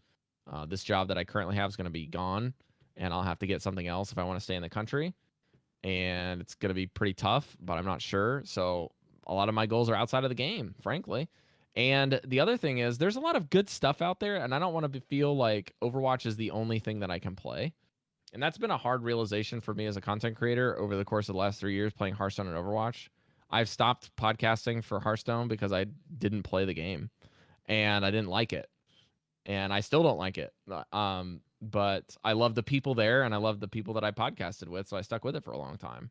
This job that I currently have is going to be gone, and I'll have to get something else if I want to stay in the country. And it's going to be pretty tough, but I'm not sure. So a lot of my goals are outside of the game, frankly. And the other thing is, there's a lot of good stuff out there, and I don't want to feel like Overwatch is the only thing that I can play. And that's been a hard realization for me as a content creator over the course of the last 3 years playing Hearthstone and Overwatch. I've stopped podcasting for Hearthstone because I didn't play the game and I didn't like it, and I still don't like it. But I love the people there, and I love the people that I podcasted with, so I stuck with it for a long time.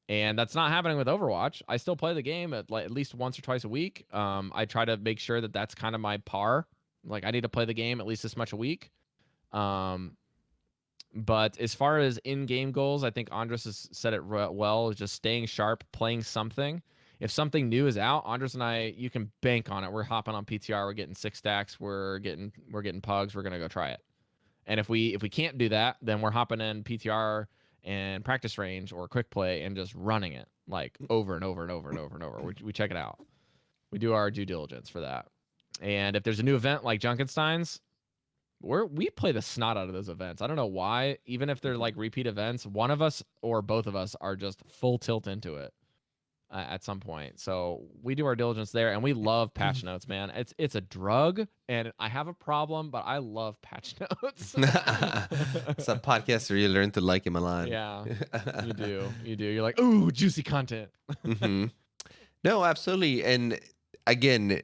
And that's not happening with Overwatch. I still play the game at least once or twice a week. I try to make sure that that's kind of my par. Like I need to play the game at least this much a week. Um, but as far as in-game goals, I think Andres has said it well. Just staying sharp, playing something. If something new is out, Andres and I, you can bank on it. We're hopping on PTR. We're getting 6 stacks. We're getting pugs. We're gonna go try it. And if we can't do that, then we're hopping in PTR and practice range or quick play and just running it like over and over and over and over and over. We check it out. We do our due diligence for that. And if there's a new event like Junkenstein's, we play the snot out of those events. I don't know why. Even if they're like repeat events, one of us or both of us are just full tilt into it at some point. So we do our diligence there, and we love patch notes, man. It's a drug, and I have a problem, but I love patch notes. It's a podcast where you learn to like him a lot. Yeah, you do. You do. You're like, ooh, juicy content. Hmm. No, absolutely. And again,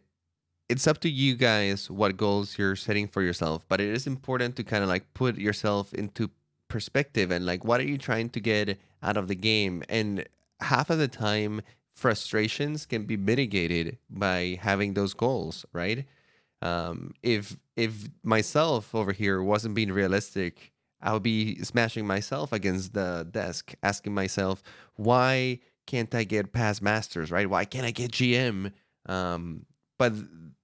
it's up to you guys what goals you're setting for yourself, but it is important to kind of like put yourself into perspective and like what are you trying to get out of the game. And half of the time frustrations can be mitigated by having those goals, right? If myself over here wasn't being realistic, I would be smashing myself against the desk, asking myself, why can't I get past masters, right? Why can't I get GM? But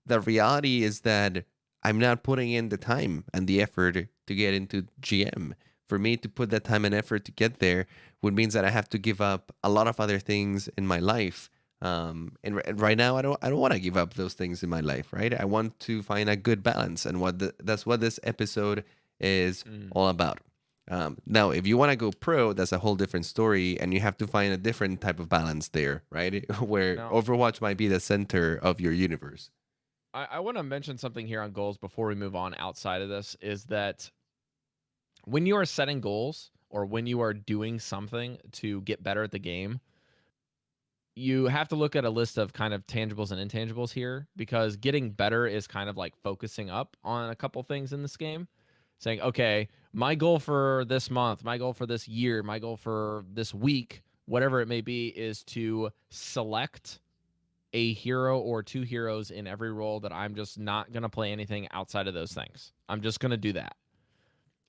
the reality is that I'm not putting in the time and the effort to get into GM. For me to put that time and effort to get there would means that I have to give up a lot of other things in my life. And right now, I don't want to give up those things in my life, right? I want to find a good balance, and that's what this episode is all about. Now, if you want to go pro, that's a whole different story, and you have to find a different type of balance there, right? Where Now, Overwatch might be the center of your universe. I want to mention something here on goals before we move on outside of this is that when you are setting goals or when you are doing something to get better at the game, you have to look at a list of kind of tangibles and intangibles here, because getting better is kind of like focusing up on a couple things in this game, saying, okay, my goal for this month, my goal for this year, my goal for this week, whatever it may be, is to select a hero or two heroes in every role that I'm just not going to play anything outside of those things. I'm just going to do that.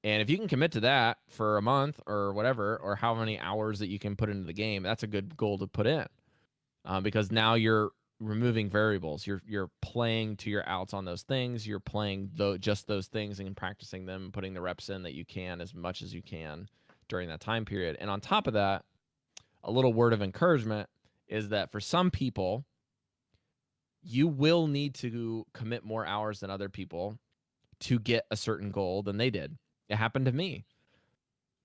And if you can commit to that for a month or whatever, or how many hours that you can put into the game, that's a good goal to put in, because now you're removing variables. You're playing to your outs on those things. You're playing just those things and practicing them, putting the reps in that you can as much as you can during that time period. And on top of that, a little word of encouragement is that for some people, you will need to commit more hours than other people to get a certain goal than they did. It happened to me.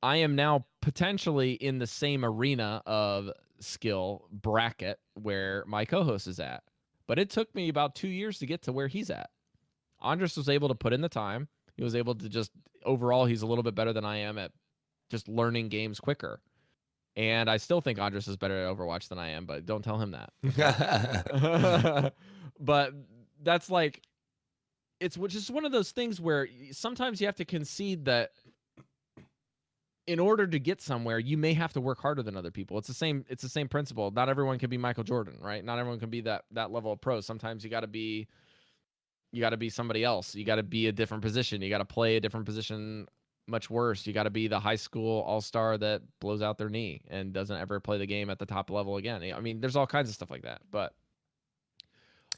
I am now potentially in the same arena of skill bracket where my co-host is at, but it took me about 2 years to get to where he's at. Andres was able to put in the time. He was able to just, overall, he's a little bit better than I am at just learning games quicker. And I still think Andres is better at Overwatch than I am, but don't tell him that. Okay? But that's like, it's just one of those things where sometimes you have to concede that in order to get somewhere, you may have to work harder than other people. It's the same principle. Not everyone can be Michael Jordan, right? Not everyone can be that level of pro. Sometimes you got to be somebody else. You got to be a different position. You got to play a different position much worse. You got to be the high school all-star that blows out their knee and doesn't ever play the game at the top level again. I mean, there's all kinds of stuff like that, but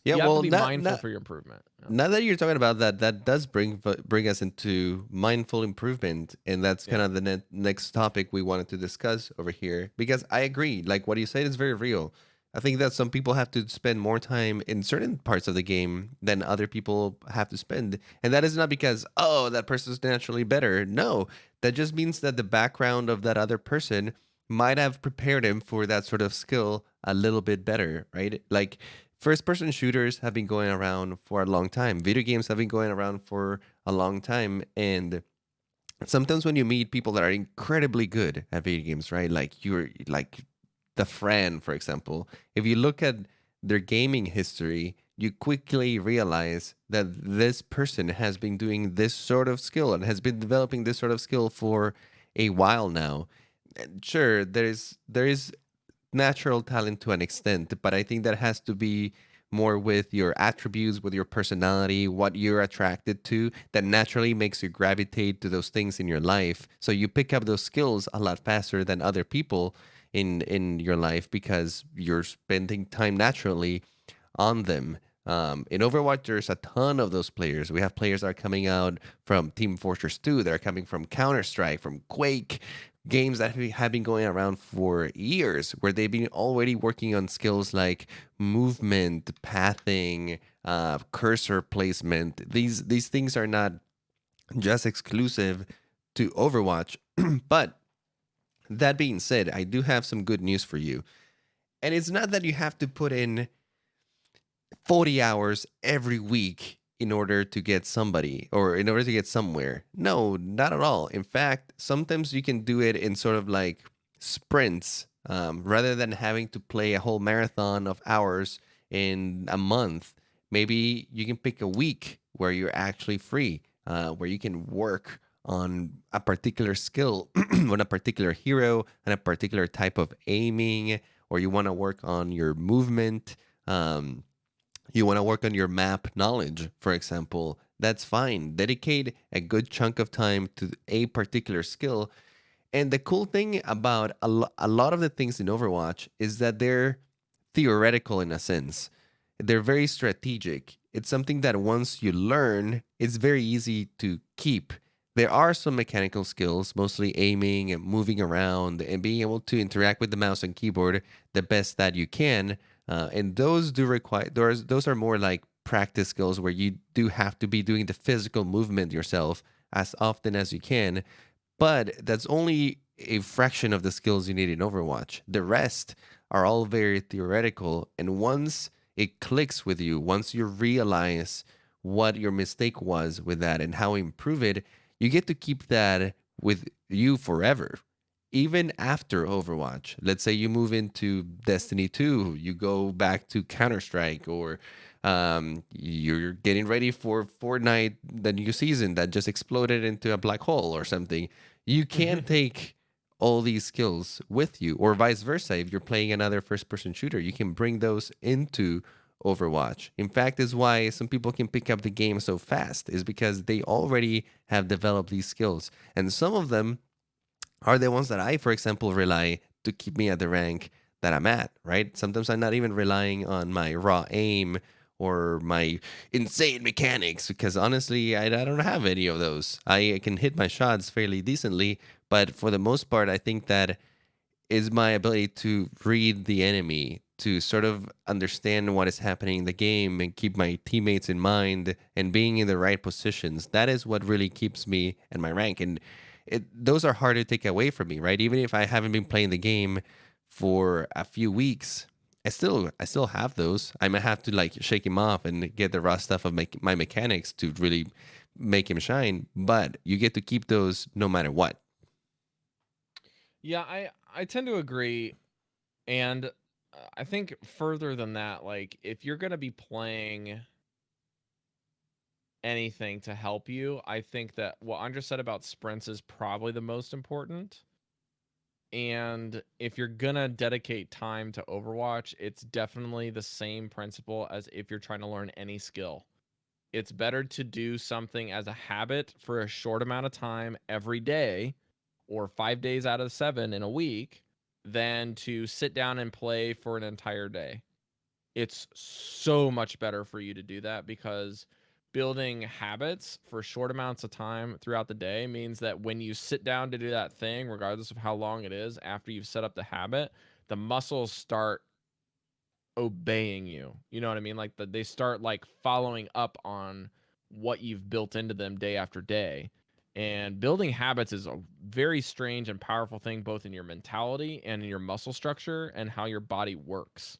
Yeah, you have to well, be mindful for your improvement. now that you're talking about that, that does bring us into mindful improvement, and that's kind of the next topic we wanted to discuss over here. Because I agree, like what you said is very real. I think that some people have to spend more time in certain parts of the game than other people have to spend, and that is not because that person is naturally better. No, that just means that the background of that other person might have prepared him for that sort of skill a little bit better, right? Like first person shooters have been going around for a long time. Video games have been going around for a long time. And sometimes when you meet people that are incredibly good at video games, right? Like you're like the Fran, for example, if you look at their gaming history, you quickly realize that this person has been doing this sort of skill and has been developing this sort of skill for a while now. And sure, there is natural talent to an extent, but I think that has to be more with your attributes, with your personality, what you're attracted to, that naturally makes you gravitate to those things in your life. So you pick up those skills a lot faster than other people in your life because you're spending time naturally on them. In Overwatch, there's a ton of those players. We have players that are coming out from Team Fortress 2. They're coming from Counter Strike, from Quake, games that have been going around for years, where they've been already working on skills like movement, pathing, cursor placement. These things are not just exclusive to Overwatch. But that being said, I do have some good news for you. And it's not that you have to put in 40 hours every week in order to get somebody or in order to get somewhere. No, not at all. In fact, sometimes you can do it in sort of like sprints rather than having to play a whole marathon of hours in a month. Maybe you can pick a week where you're actually free, where you can work on a particular skill, on a particular hero, and a particular type of aiming, or you want to work on your movement. You want to work on your map knowledge, for example, that's fine. Dedicate a good chunk of time to a particular skill. And the cool thing about a lot of the things in Overwatch is that they're theoretical in a sense. They're very strategic. It's something that once you learn, it's very easy to keep. There are some mechanical skills, mostly aiming and moving around and being able to interact with the mouse and keyboard the best that you can. And those do require those are more like practice skills where you do have to be doing the physical movement yourself as often as you can. But that's only a fraction of the skills you need in Overwatch. The rest are all very theoretical. And once it clicks with you, once you realize what your mistake was with that and how to improve it, you get to keep that with you forever. even after Overwatch. Let's say you move into Destiny 2, you go back to Counter-Strike, or you're getting ready for Fortnite, the new season that just exploded into a black hole or something. You can take all these skills with you, or vice versa. If you're playing another first-person shooter, you can bring those into Overwatch. In fact, is why some people can pick up the game so fast, is because they already have developed these skills. And some of them are the ones that I, for example, rely to keep me at the rank that I'm at, right? Sometimes I'm not even relying on my raw aim or my insane mechanics, because honestly, I don't have any of those. I can hit my shots fairly decently, but for the most part, I think that is my ability to read the enemy, to sort of understand what is happening in the game and keep my teammates in mind and being in the right positions. That is what really keeps me and my rank. And those are hard to take away from me, right? Even if I haven't been playing the game for a few weeks, I still have those. I might have to like shake him off and get the raw stuff of my mechanics to really make him shine. But you get to keep those no matter what. Yeah, I tend to agree, and I think further than that, like if you're gonna be playing anything to help you, I think that what Andres said about sprints is probably the most important. And if you're gonna dedicate time to Overwatch, it's definitely the same principle as if you're trying to learn any skill. It's better to do something as a habit for a short amount of time every day, or 5 days out of 7 in a week, than to sit down and play for an entire day. It's so much better for you to do that, because building habits for short amounts of time throughout the day means that when you sit down to do that thing, regardless of how long it is, after you've set up the habit, the muscles start obeying you. You know what I mean? Like they start like following up on what you've built into them day after day. And building habits is a very strange and powerful thing, both in your mentality and in your muscle structure and how your body works.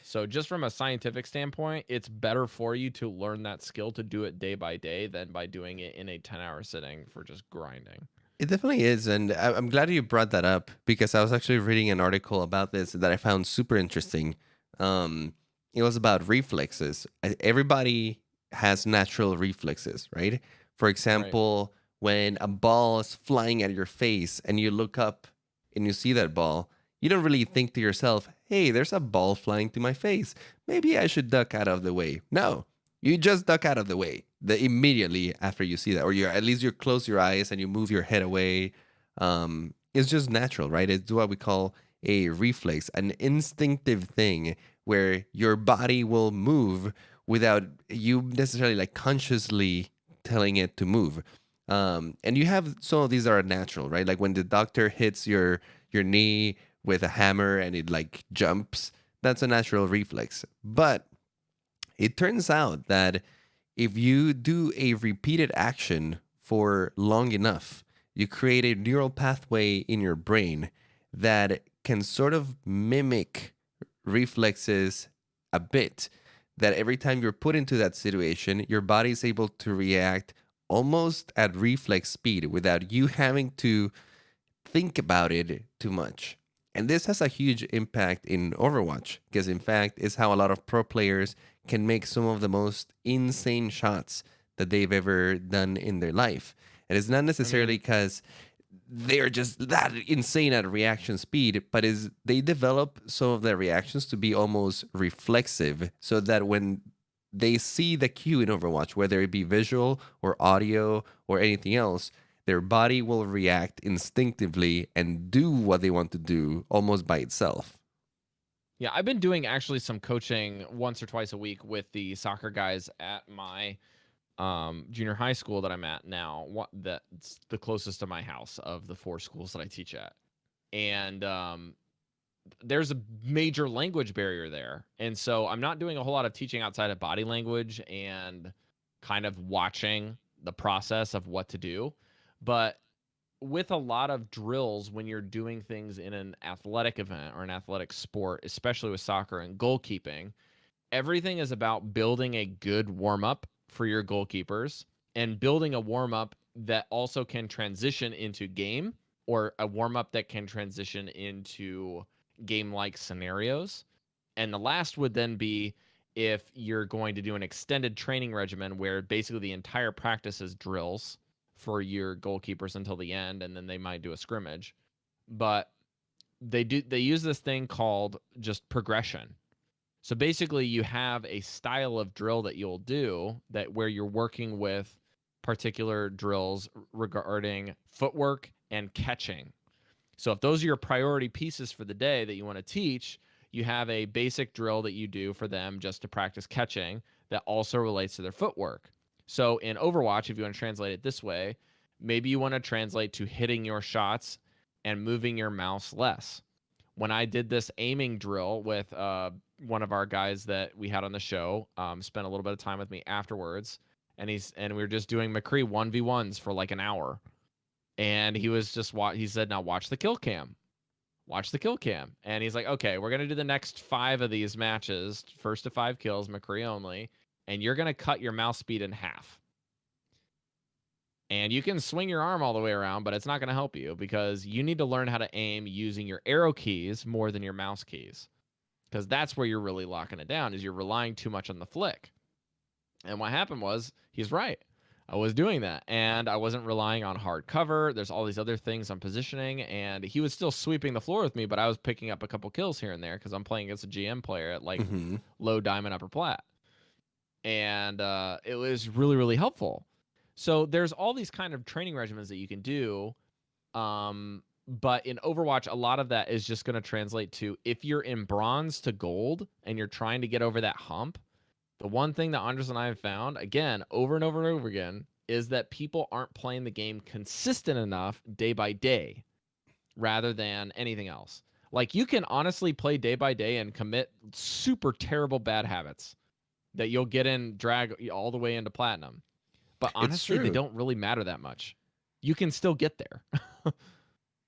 So just from a scientific standpoint, it's better for you to learn that skill to do it day by day than by doing it in a 10-hour sitting for just grinding. It definitely is. And I'm glad you brought that up, because I was actually reading an article about this that I found super interesting. Um, it was about reflexes. Everybody has natural reflexes, right? For Right. example, when a ball is flying at your face and you look up and you see that ball, you don't really think to yourself, hey, there's a ball flying to my face. Maybe I should duck out of the way. No, you just duck out of the way immediately after you see that, or you at least you close your eyes and you move your head away. It's just natural, right? It's what we call a reflex, an instinctive thing where your body will move without you necessarily like consciously telling it to move. And you have some of these are natural, right? Like when the doctor hits your knee with a hammer and it like jumps, that's a natural reflex. But it turns out that if you do a repeated action for long enough, you create a neural pathway in your brain that can sort of mimic reflexes a bit. That every time you're put into that situation, your body is able to react almost at reflex speed without you having to think about it too much. And this has a huge impact in Overwatch, because in fact, it's how a lot of pro players can make some of the most insane shots that they've ever done in their life. And it's not I necessarily mean, because they are just that insane at reaction speed, but is they develop some of their reactions to be almost reflexive, so that when they see the cue in Overwatch, whether it be visual or audio or anything else, their body will react instinctively and do what they want to do almost by itself. yeah, I've been doing actually some coaching once or twice a week with the soccer guys at my junior high school that I'm at now. That's the closest to my house of the 4 schools that I teach at. And there's a major language barrier there. And so I'm not doing a whole lot of teaching outside of body language and kind of watching the process of what to do. But with a lot of drills, when you're doing things in an athletic event or an athletic sport, especially with soccer and goalkeeping, everything is about building a good warm up for your goalkeepers and building a warm up that also can transition into game or a warm up that can transition into game like scenarios. And the last would then be if you're going to do an extended training regimen where basically the entire practice is drills for your goalkeepers until the end, and then they might do a scrimmage. But they use this thing called just progression. So basically you have a style of drill that you'll do that where you're working with particular drills regarding footwork and catching. So if those are your priority pieces for the day that you want to teach, you have a basic drill that you do for them just to practice catching that also relates to their footwork. So in Overwatch, if you want to translate it this way, maybe you want to translate to hitting your shots and moving your mouse less. When I did this aiming drill with one of our guys that we had on the show, spent a little bit of time with me afterwards, and we were just doing McCree 1v1s for like an hour. And he was just he said, now watch the kill cam. Watch the kill cam. And he's like, okay, we're going to do the next 5 of these matches, first to 5 kills, McCree only, and you're going to cut your mouse speed in half. And you can swing your arm all the way around, but it's not going to help you because you need to learn how to aim using your arrow keys more than your mouse keys. Because that's where you're really locking it down, is you're relying too much on the flick. And what happened was, he's right. I was doing that, and I wasn't relying on hard cover. There's all these other things I'm positioning, and he was still sweeping the floor with me, but I was picking up a couple kills here and there because I'm playing against a GM player at like low diamond upper plat. And it was really, really helpful. So there's all these kind of training regimens that you can do. But in Overwatch, a lot of that is just going to translate to if you're in bronze to gold and you're trying to get over that hump, the one thing that Andres and I have found, again, over and over and over again, is that people aren't playing the game consistent enough day by day rather than anything else. Like, you can honestly play day by day and commit super terrible bad habits that you'll get in drag all the way into platinum. But It's honestly, they true. don't really matter that much. You can still get there.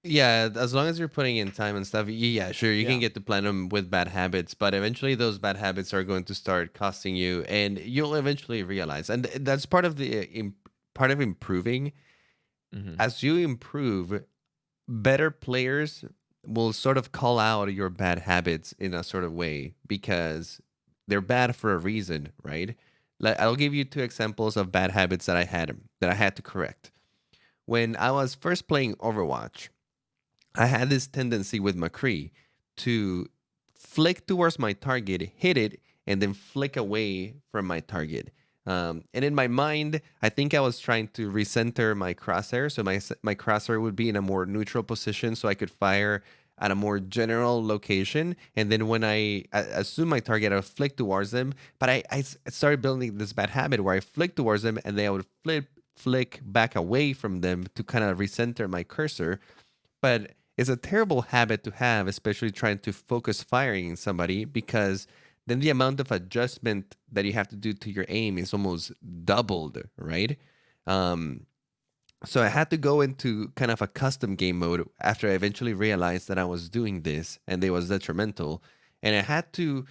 Yeah, as long as you're putting in time and stuff, yeah, sure, you can Yeah. get to platinum with bad habits, but eventually those bad habits are going to start costing you, and you'll eventually realize, and that's part of the part of improving. Mm-hmm. As you improve, better players will sort of call out your bad habits in a sort of way because they're bad for a reason, right? I'll give you 2 examples of bad habits that I had to correct. When I was first playing Overwatch, I had this tendency with McCree to flick towards my target, hit it, and then flick away from my target. And in my mind, I think I was trying to recenter my crosshair, so my crosshair would be in a more neutral position, so I could fire at a more general location. And then when I assume my target, I would flick towards them. But I started building this bad habit where I flick towards them, and then I would flick back away from them to kind of recenter my cursor. But it's a terrible habit to have, especially trying to focus firing in somebody, because then the amount of adjustment that you have to do to your aim is almost doubled, right? Um, so I had to go into kind of a custom game mode after I eventually realized that I was doing this and it was detrimental. And I had to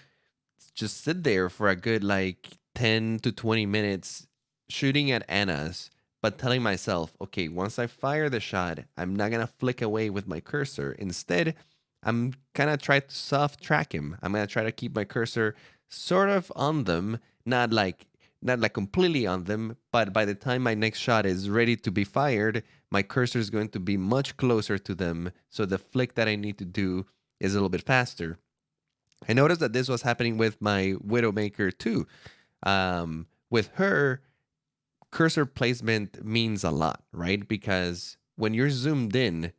just sit there for a good like 10 to 20 minutes shooting at Anna's, but telling myself, okay, once I fire the shot, I'm not going to flick away with my cursor. Instead, I'm kind of try to soft track him. I'm going to try to keep my cursor sort of on them, not like completely on them, but by the time my next shot is ready to be fired, my cursor is going to be much closer to them, so the flick that I need to do is a little bit faster. I noticed that this was happening with my Widowmaker too. With her, cursor placement means a lot, right? Because when you're zoomed in,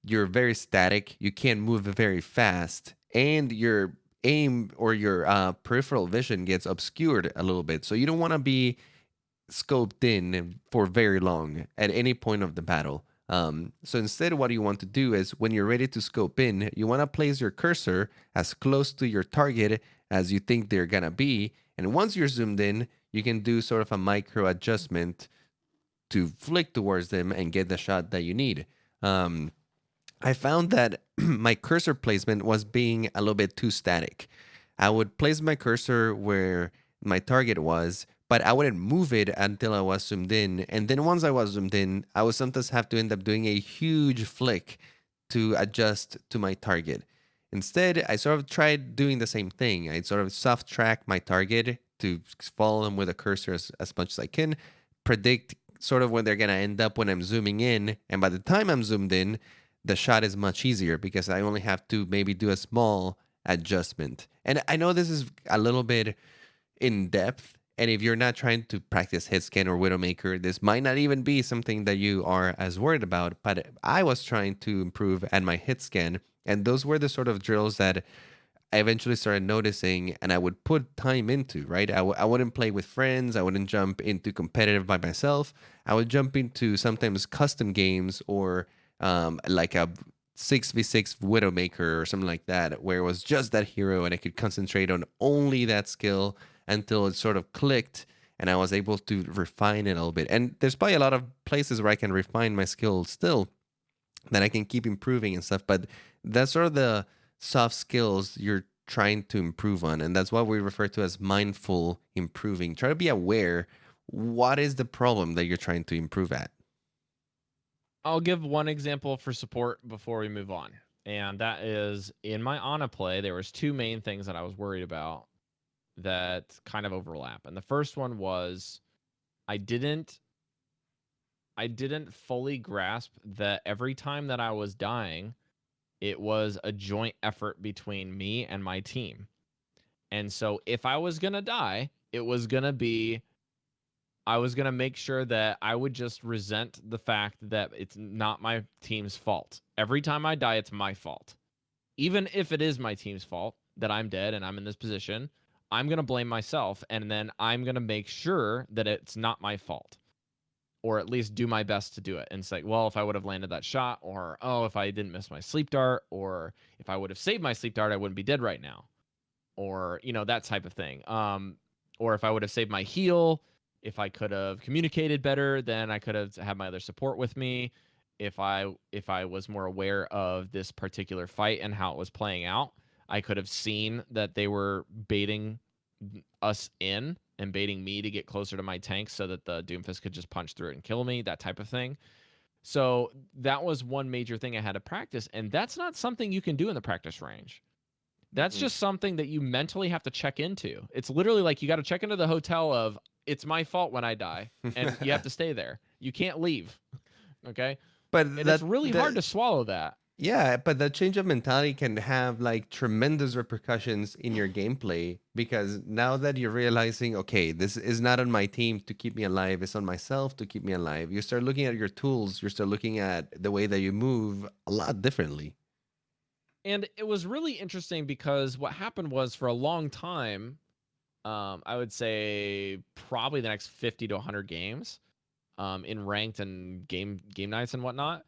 you're very static. You can't move very fast, and your aim or your peripheral vision gets obscured a little bit. So you don't want to be scoped in for very long at any point of the battle. So instead, what you want to do is when you're ready to scope in, you want to place your cursor as close to your target as you think they're gonna be. And once you're zoomed in, you can do sort of a micro adjustment to flick towards them and get the shot that you need. I found that my cursor placement was being a little bit too static. I would place my cursor where my target was, but I wouldn't move it until I was zoomed in. And then once I was zoomed in, I would sometimes have to end up doing a huge flick to adjust to my target. Instead, I sort of tried doing the same thing. I sort of soft track my target to follow them with a cursor as much as I can, predict sort of when they're going to end up when I'm zooming in. And by the time I'm zoomed in, the shot is much easier because I only have to maybe do a small adjustment. And I know this is a little bit in depth. And if you're not trying to practice hit scan or Widowmaker, this might not even be something that you are as worried about. But I was trying to improve at my hit scan. And those were the sort of drills that I eventually started noticing and I would put time into, right? I wouldn't play with friends. I wouldn't jump into competitive by myself. I would jump into sometimes custom games or like a 6v6 Widowmaker or something like that, where it was just that hero and I could concentrate on only that skill until it sort of clicked and I was able to refine it a little bit. And there's probably a lot of places where I can refine my skills still that I can keep improving and stuff. But that's sort of the soft skills you're trying to improve on. And that's what we refer to as mindful improving. Try to be aware what is the problem that you're trying to improve at. I'll give one example for support before we move on. And that is in my Ana play, there was two main things that I was worried about that kind of overlap. And the first one was I didn't fully grasp that every time that I was dying, it was a joint effort between me and my team. And so if I was going to die, it was going to be I was going to make sure that I would just resent the fact that it's not my team's fault. Every time I die, it's my fault. Even if it is my team's fault that I'm dead and I'm in this position, I'm going to blame myself and then I'm going to make sure that it's not my fault, or at least do my best to do it. And say, well, if I would have landed that shot, or oh, if I didn't miss my sleep dart, or if I would have saved my sleep dart, I wouldn't be dead right now, or that type of thing. Or if I would have saved my heal, if I could have communicated better, then I could have had my other support with me. If I was more aware of this particular fight and how it was playing out, I could have seen that they were baiting us in and baiting me to get closer to my tank so that the Doomfist could just punch through it and kill me, that type of thing. So that was one major thing I had to practice, and that's not something you can do in the practice range. That's just something that you mentally have to check into. It's literally like you got to check into the hotel of it's my fault when I die, and you have to stay there. You can't leave. Okay? But And it's really hard to swallow that. yeah, but that change of mentality can have like tremendous repercussions in your gameplay because now that you're realizing, okay, this is not on my team to keep me alive, it's on myself to keep me alive. You start looking at your tools, you start looking at the way that you move a lot differently. And it was really interesting because what happened was for a long time, I would say probably the next 50 to 100 games, in ranked and game nights and whatnot,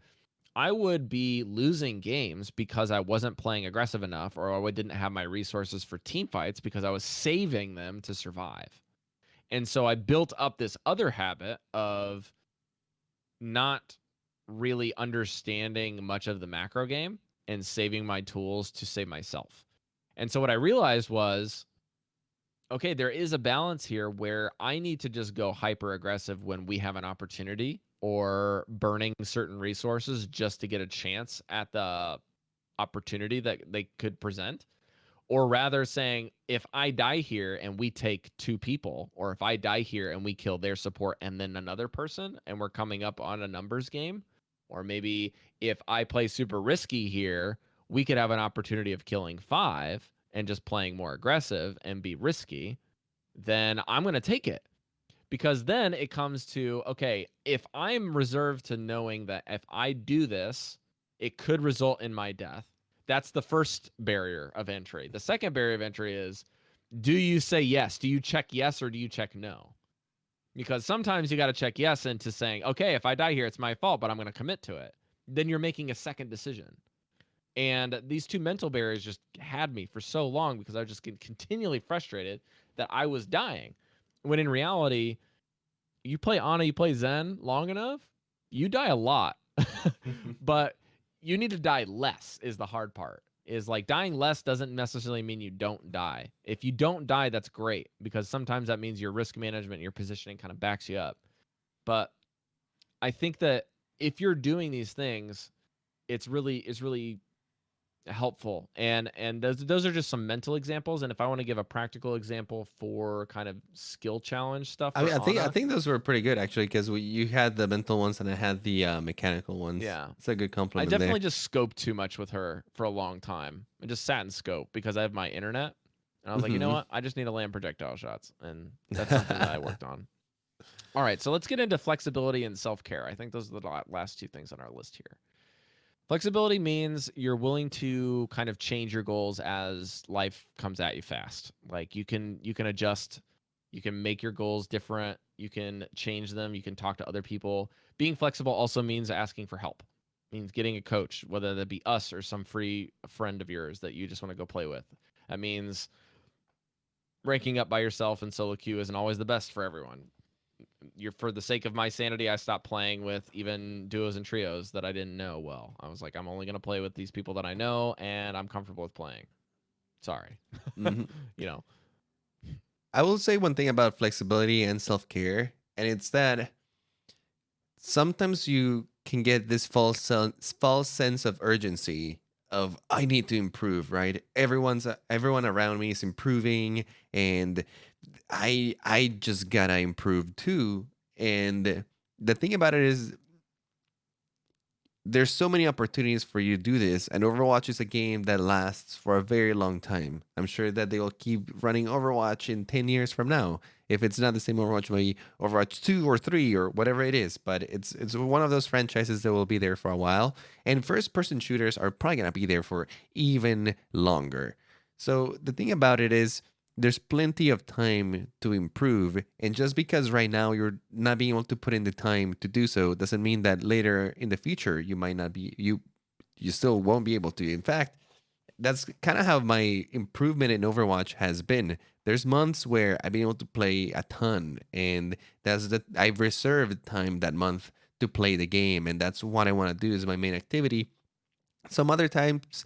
I would be losing games because I wasn't playing aggressive enough, or I didn't have my resources for team fights because I was saving them to survive. And so I built up this other habit of not really understanding much of the macro game and saving my tools to save myself. And so what I realized was, okay, there is a balance here where I need to just go hyper aggressive when we have an opportunity, or burning certain resources just to get a chance at the opportunity that they could present. Or rather saying, if I die here and we take two people, or if I die here and we kill their support and then another person, and we're coming up on a numbers game, or maybe if I play super risky here, we could have an opportunity of killing five and just playing more aggressive and be risky, then I'm going to take it. Because then it comes to, okay, if I'm reserved to knowing that if I do this, it could result in my death. That's the first barrier of entry. The second barrier of entry is, do you say yes? Do you check yes or do you check no? Because sometimes you got to check yes into saying, okay, if I die here, it's my fault, but I'm going to commit to it. Then you're making a second decision. And these two mental barriers just had me for so long because I was just getting continually frustrated that I was dying. When in reality, you play Ana, you play Zen long enough, you die a lot. But you need to die less is the hard part. is like dying less doesn't necessarily mean you don't die. If you don't die, that's great because sometimes that means your risk management, your positioning kind of backs you up. But I think that if you're doing these things, it's really helpful. And those are just some mental examples. And if I want to give a practical example for kind of skill challenge stuff I mean, for I Anna, think those were pretty good actually because you had the mental ones and I had the mechanical ones. yeah, It's a good I compliment there. definitely just scoped too much with her for a long time. I just sat in scope because I have my internet. And I was like, you know Hmm. what? I just need to land projectile shots. And that's something that I worked on. All right, so let's get into flexibility and self care. I think those are the last two things on our list here. Flexibility means you're willing to kind of change your goals as life comes at you fast. Like you can adjust, you can make your goals different, you can change them, you can talk to other people. Being flexible also means asking for help. It means getting a coach, whether that be us or some free friend of yours that you just want to go play with. That means ranking up by yourself in solo queue isn't always the best for everyone. You're for the sake of my sanity, I stopped playing with even duos and trios that I didn't know well. I was like, I'm only gonna play with these people that I know and I'm comfortable with playing. Sorry. Hmm. you know. I will say one thing about flexibility and self care, and it's that sometimes you can get this false sense of urgency of I need to improve, right? Everyone around me is improving, and I just gotta improve too. And the thing about it is there's so many opportunities for you to do this, and Overwatch is a game that lasts for a very long time. I'm sure that they will keep running Overwatch in 10 years from now. If it's not the same Overwatch, maybe Overwatch 2 or 3 or whatever it is, but it's one of those franchises that will be there for a while. And first person shooters are probably going to be there for even longer. So the thing about it is there's plenty of time to improve, and just because right now you're not being able to put in the time to do so doesn't mean that later in the future you might not be you still won't be able to. In fact, that's kind of how my improvement in Overwatch has been. There's months where I've been able to play a ton, and that's that I've reserved time that month to play the game, and that's what I want to do is my main activity. Some other times,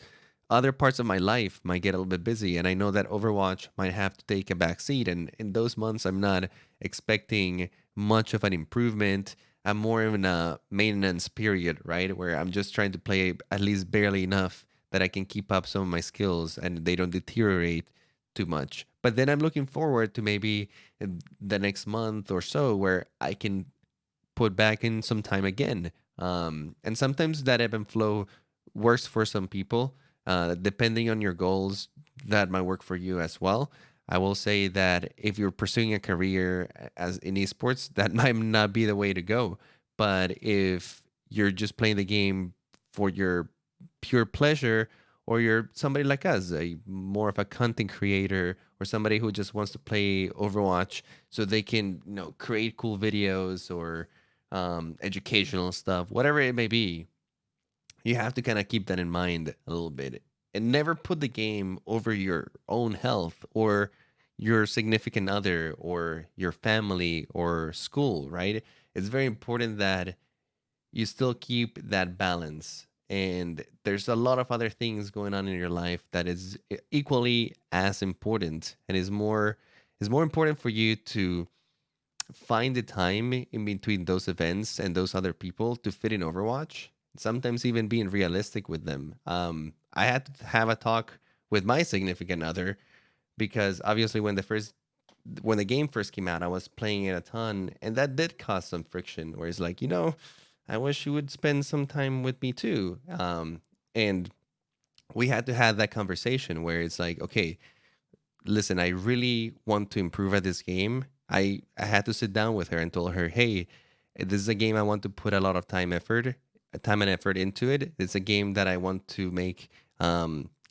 other parts of my life might get a little bit busy, and I know that Overwatch might have to take a back seat. And in those months, I'm not expecting much of an improvement. I'm more in a maintenance period, right? Where I'm just trying to play at least barely enough that I can keep up some of my skills and they don't deteriorate too much. But then I'm looking forward to maybe the next month or so where I can put back in some time again. And sometimes that ebb and flow works for some people. Depending on your goals, that might work for you as well. I will say that if you're pursuing a career as in esports, that might not be the way to go. But if you're just playing the game for your pure pleasure, or you're somebody like us, a more of a content creator, or somebody who just wants to play Overwatch so they can, create cool videos or educational stuff, whatever it may be, you have to kind of keep that in mind a little bit and never put the game over your own health or your significant other or your family or school, right? It's very important that you still keep that balance. And there's a lot of other things going on in your life that is equally as important and is more important for you to find the time in between those events and those other people to fit in Overwatch. Sometimes even being realistic with them. I had to have a talk with my significant other because obviously when the game first came out, I was playing it a ton, and that did cause some friction. Where it's like, I wish you would spend some time with me too. And we had to have that conversation where it's like, okay, listen, I really want to improve at this game. I had to sit down with her and told her, hey, this is a game I want to put a lot of time and effort into it. It's a game that I want to make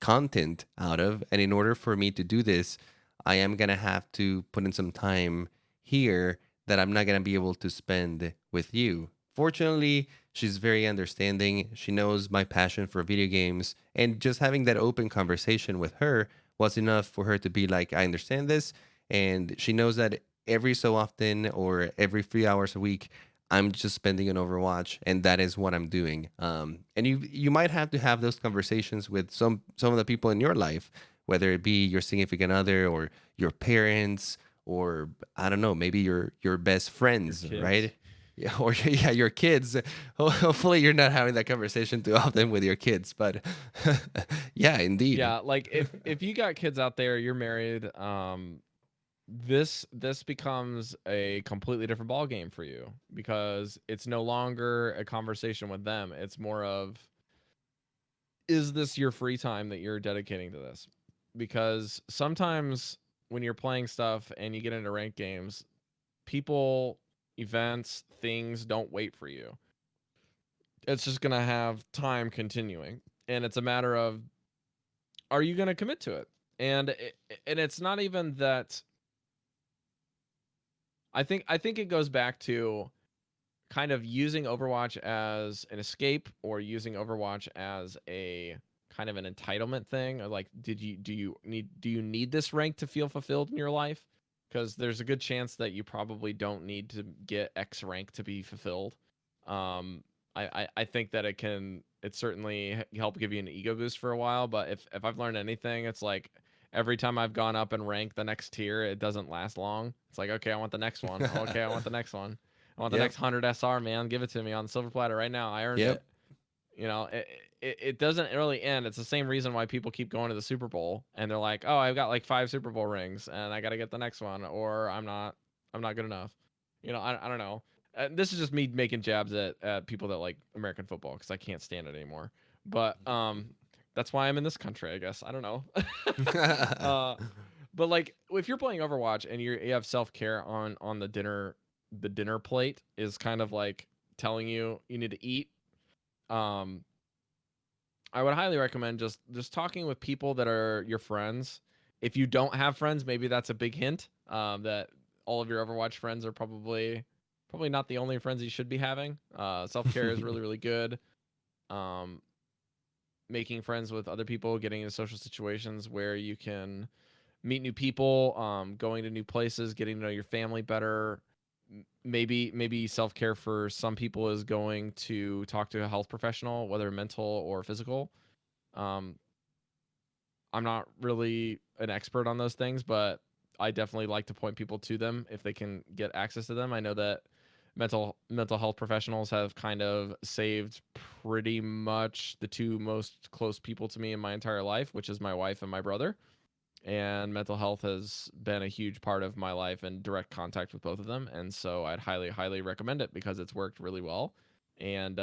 content out of. And in order for me to do this, I am going to have to put in some time here that I'm not going to be able to spend with you. Fortunately, she's very understanding. She knows my passion for video games. And just having that open conversation with her was enough for her to be like, I understand this. And she knows that every so often or every 3 hours a week, I'm just spending on Overwatch, and that is what I'm doing. And you might have to have those conversations with some of the people in your life, whether it be your significant other or your parents, or I don't know, maybe your best Your friends, kids. right? Yeah, or yeah, your kids. Hopefully, you're not having that conversation too often with your kids, but yeah, indeed. Yeah, like if you got kids out there, you're married, this becomes a completely different ball game for you because it's no longer a conversation with them. It's more of, is this your free time that you're dedicating to this? Because sometimes when you're playing stuff and you get into ranked games, people, events, things don't wait for you. It's just going to have time continuing. And it's a matter of, are you going to commit to it? And it's not even that. I think it goes back to kind of using Overwatch as an escape or using Overwatch as a kind of an entitlement thing. Or like, do you need this rank to feel fulfilled in your life? Because there's a good chance that you probably don't need to get X rank to be fulfilled. I think that it certainly help give you an ego boost for a while. But if I've learned anything, it's like every time I've gone up and ranked the next tier, it doesn't last long. It's like, okay, I want the next one. Okay, I want the next one. I want the Yep. next 100 SR, man. Give it to me on the silver platter right now. I earned Yep. it. It doesn't really end. It's the same reason why people keep going to the Super Bowl and they're like, "Oh, I've got like 5 Super Bowl rings and I got to get the next one or I'm not good enough." I don't know. This is just me making jabs at people that like American football cuz I can't stand it anymore. But that's why I'm in this country, I guess. I don't know. uh but like if you're playing Overwatch and you have self-care on the dinner plate is kind of like telling you need to eat. um I would highly recommend just talking with people that are your friends. If you don't have friends, maybe that's a big hint, that all of your Overwatch friends are probably not the only friends you should be having. Self-care is really really good. um Making friends with other people, getting into social situations where you can meet new people, going to new places, getting to know your family better. Maybe self care for some people is going to talk to a health professional, whether mental or physical. Um, I'm not really an expert on those things, but I definitely like to point people to them if they can get access to them. I know that mental health professionals have kind of saved pretty much the two most close people to me in my entire life, which is my wife and my brother. And mental health has been a huge part of my life and direct contact with both of them. And so I'd highly recommend it because it's worked really well. And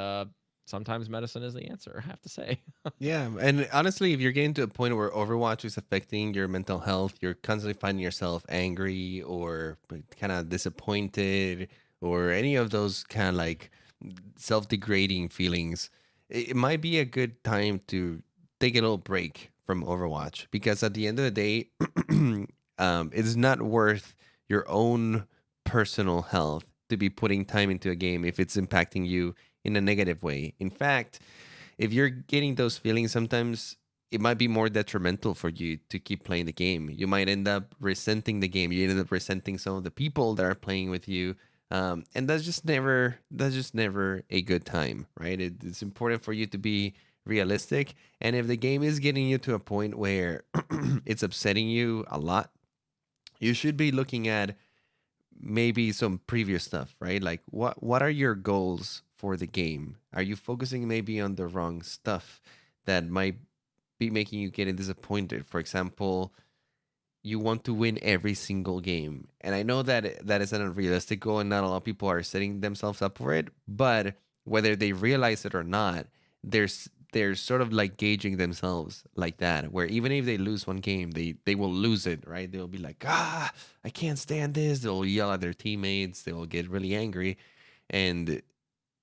sometimes medicine is the answer, I have to say. Yeah, and honestly, if you're getting to a point where Overwatch is affecting your mental health, you're constantly finding yourself angry or kind of disappointed or any of those kind of like self-degrading feelings, it might be a good time to take a little break from Overwatch because at the end of the day, it's not worth your own personal health to be putting time into a game if it's impacting you in a negative way. In fact, if you're getting those feelings, sometimes it might be more detrimental for you to keep playing the game. You might end up resenting the game. You end up resenting some of the people that are playing with you, and that's just never a good time, right? It's important for you to be realistic. And if the game is getting you to a point where it's upsetting you a lot, you should be looking at maybe some previous stuff, right? Like what are your goals for the game? Are you focusing maybe on the wrong stuff that might be making you getting disappointed? For example, you want to win every single game. And I know that that is an unrealistic goal and not a lot of people are setting themselves up for it, but whether they realize it or not, they're sort of like gauging themselves like that, where even if they lose one game, they will lose it, right? They'll be like, I can't stand this. They'll yell at their teammates, they will get really angry. And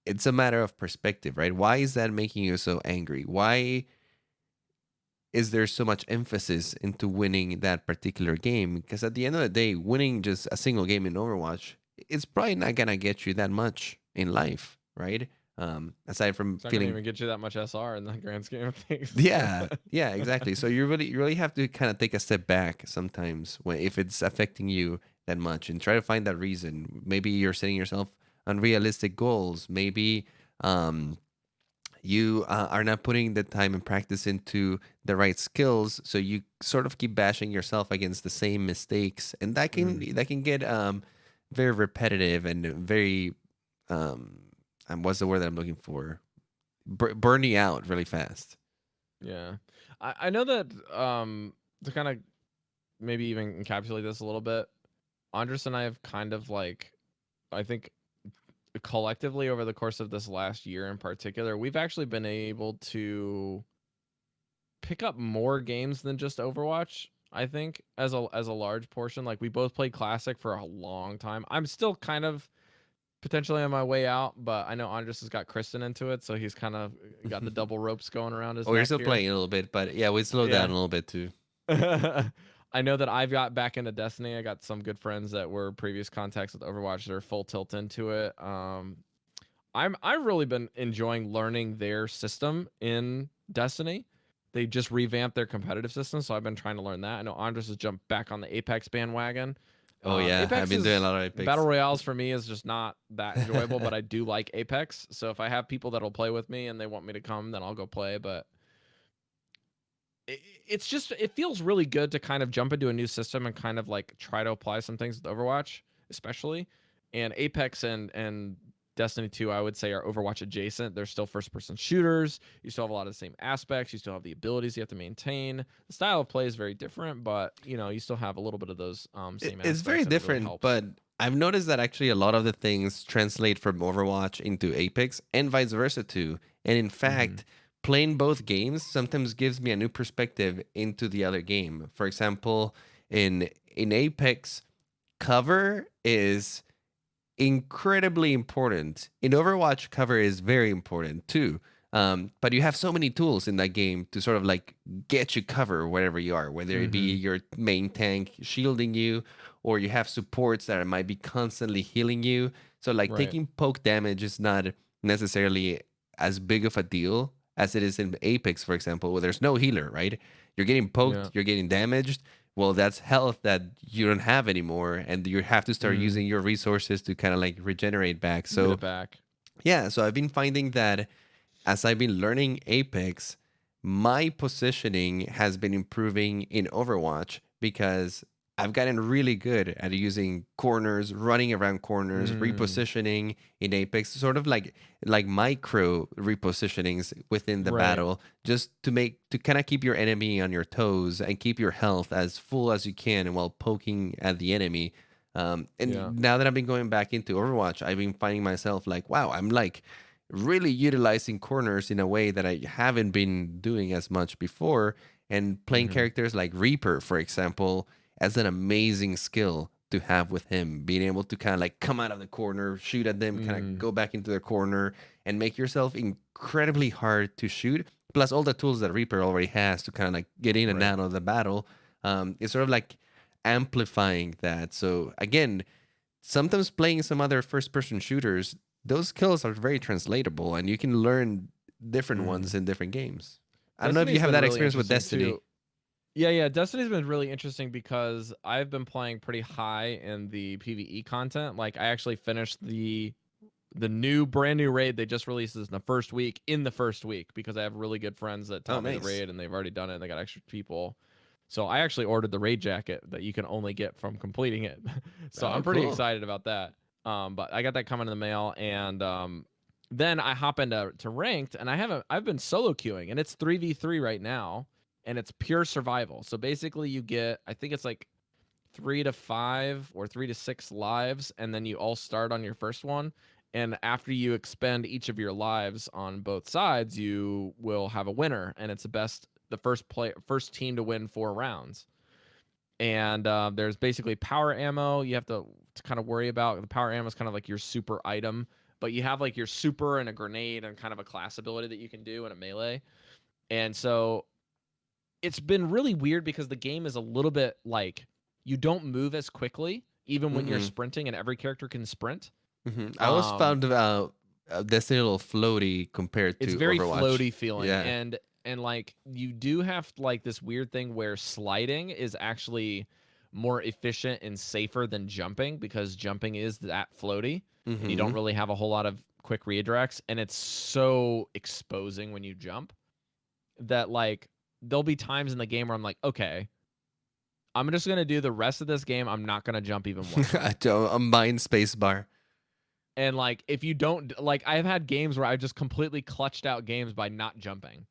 it's a matter of perspective, right? Why is that making you so angry? Why is there so much emphasis into winning that particular game? Because at the end of the day, winning just a single game in Overwatch, it's probably not gonna get you that much in life, right? Aside from It's not going to feeling, even get you that much SR in the grand scheme of things. yeah, yeah, exactly. So you really have to kind of take a step back sometimes when if it's affecting you that much and try to find that reason. Maybe you're setting yourself unrealistic goals. Maybe um, you are not putting the time and practice into the right skills, so you sort of keep bashing yourself against the same mistakes, and Mm, that can get very repetitive and very um, and what's the word that I'm looking for? Burn you out really fast. yeah. I know that to kind of maybe even encapsulate this a little bit, Andres and I have kind of like, I think collectively over the course of this last year in particular, we've actually been able to pick up more games than just Overwatch. I think as a large portion, like we both played Classic for a long time. I'm still kind of potentially on my way out, but I know Andres has got Kristen into it, so he's kind of got the double ropes going around his Oh, we're neck still here. playing a little bit, but yeah, we slowed down Yeah. a little bit too. I know that I've got back into Destiny. I got some good friends that were previous contacts with Overwatch that are full tilt into it. I've really been enjoying learning their system in Destiny. They just revamped their competitive system, so I've been trying to learn that. I know Andres has jumped back on the Apex bandwagon. Oh yeah, I've Apex been doing a is lot of battle Apex. royales for me is just not that enjoyable, but I do like Apex. So if I have people that'll play with me and they want me to come, then I'll go play. But it's just it feels really good to kind of jump into a new system and kind of like try to apply some things with Overwatch, especially. And Apex and Destiny 2, I would say, are Overwatch adjacent. They're still first person shooters. You still have a lot of the same aspects. You still have the abilities you have to maintain. The style of play is very different, but you still have a little bit of those same It's very aspects, and it really different, helps. but I've noticed that actually a lot of the things translate from Overwatch into Apex and vice versa too. And in Hmm. fact, playing both games sometimes gives me a new perspective into the other game. For example, in Apex, cover is incredibly important. In Overwatch, cover is very important too. But you have so many tools in that game to sort of like get you cover wherever you are, whether it be Hmm. your main tank shielding you, or you have supports that might be constantly healing you. So like Right. taking poke damage is not necessarily as big of a deal as it is in Apex, for example, where there's no healer, right? You're getting poked, Yeah. you're getting damaged, well, that's health that you don't have anymore, and you have to start Mm. using your resources to kind of like regenerate back. Get So it back. yeah, so I've been finding that as I've been learning Apex, my positioning has been improving in Overwatch because I've gotten really good at using corners, running around corners, Mm. repositioning in Apex, sort of like micro repositionings within the Right. battle, just to kind of keep your enemy on your toes and keep your health as full as you can while poking at the enemy. Yeah. And now that I've been going back into Overwatch, I've been finding myself like, wow, I'm like really utilizing corners in a way that I haven't been doing as much before. And playing Hmm. characters like Reaper, for example, as an amazing skill to have with him, being able to kind of like come out of the corner, shoot at them, kind of Mm. go back into their corner, and make yourself incredibly hard to shoot. Plus, all the tools that Reaper already has to kind of like get in and Right. out of the battle. It's sort of like amplifying that. So, again, sometimes playing some other first person shooters, those skills are very translatable and you can learn different Mm. ones in different games. I don't know if you Destiny's have been that really experience with interesting Destiny. too. Yeah, yeah. Destiny's been really interesting because I've been playing pretty high in the PvE content. Like I actually finished the new brand new raid they just released in the first week because I have really good friends that Oh, taught me the nice. raid and they've already done it and they got extra people. So I actually ordered the raid jacket that you can only get from completing it. So Oh, I'm pretty cool. excited about that. But I got that coming in the mail and then I hop into ranked and I've been solo queuing and it's 3v3 right now and it's pure survival. So basically you get I think it's like 3 to 5 or 3 to 6 lives, and then you all start on your first one. And after you expend each of your lives on both sides, you will have a winner, and it's the first team to win 4 rounds. And there's basically power ammo you have to kind of worry about. The power ammo is kind of like your super item, but you have like your super and a grenade and kind of a class ability that you can do in a melee. And so it's been really weird because the game is a little bit like you don't move as quickly even when you're Mm-mm. sprinting and every character can sprint. I always um found Destiny a little floaty compared it's to very Overwatch. floaty feeling, Yeah. and like you do have like this weird thing where sliding is actually more efficient and safer than jumping, because jumping is that floaty and you don't Mm-hmm. really have a whole lot of quick redirects, and it's so exposing when you jump that like there'll be times in the game where I'm like, okay, I'm just gonna do the rest of this game. I'm not gonna jump even one I time. don't. A mind space bar. And like if you don't like, I've had games where I just completely clutched out games by not jumping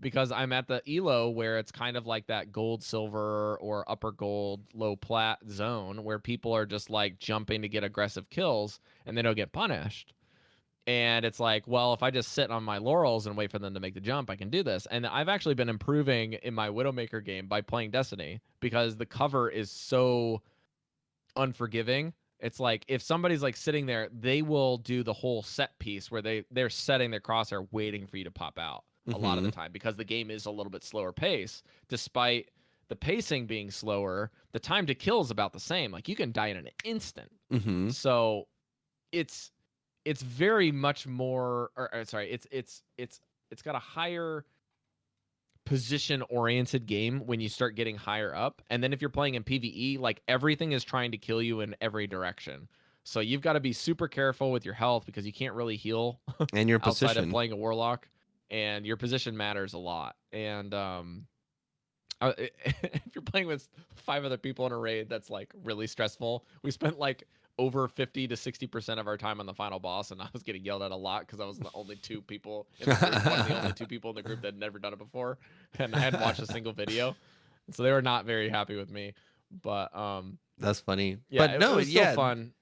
because I'm at the elo where it's kind of like that gold, silver, or upper gold, low plat zone where people are just like jumping to get aggressive kills and they don't get punished. And it's like, well, if I just sit on my laurels and wait for them to make the jump, I can do this. And I've actually been improving in my Widowmaker game by playing Destiny because the cover is so unforgiving. It's like if somebody's like sitting there, they will do the whole set piece where they're setting their crosshair waiting for you to pop out a lot of Mm-hmm. the time because the game is a little bit slower pace. Despite the pacing being slower, the time to kill is about the same. Like you can die in an instant. Mm-hmm. So it's it's very much more or sorry, it's got a higher position oriented game when you start getting higher up. And then if you're playing in PvE, like everything is trying to kill you in every direction. So you've got to be super careful with your health because you can't really heal And your outside of position. playing a warlock, and your position matters a lot. And if you're playing with 5 other people in a raid, that's like really stressful. We spent like over 50 to 60% of our time on the final boss, and I was getting yelled at a lot because I was the only 2 people in the group, one of the only 2 people in the group that had never done it before, and I hadn't watched a single video, so they were not very happy with me. But That's funny. yeah, But it no, was still yeah, fun.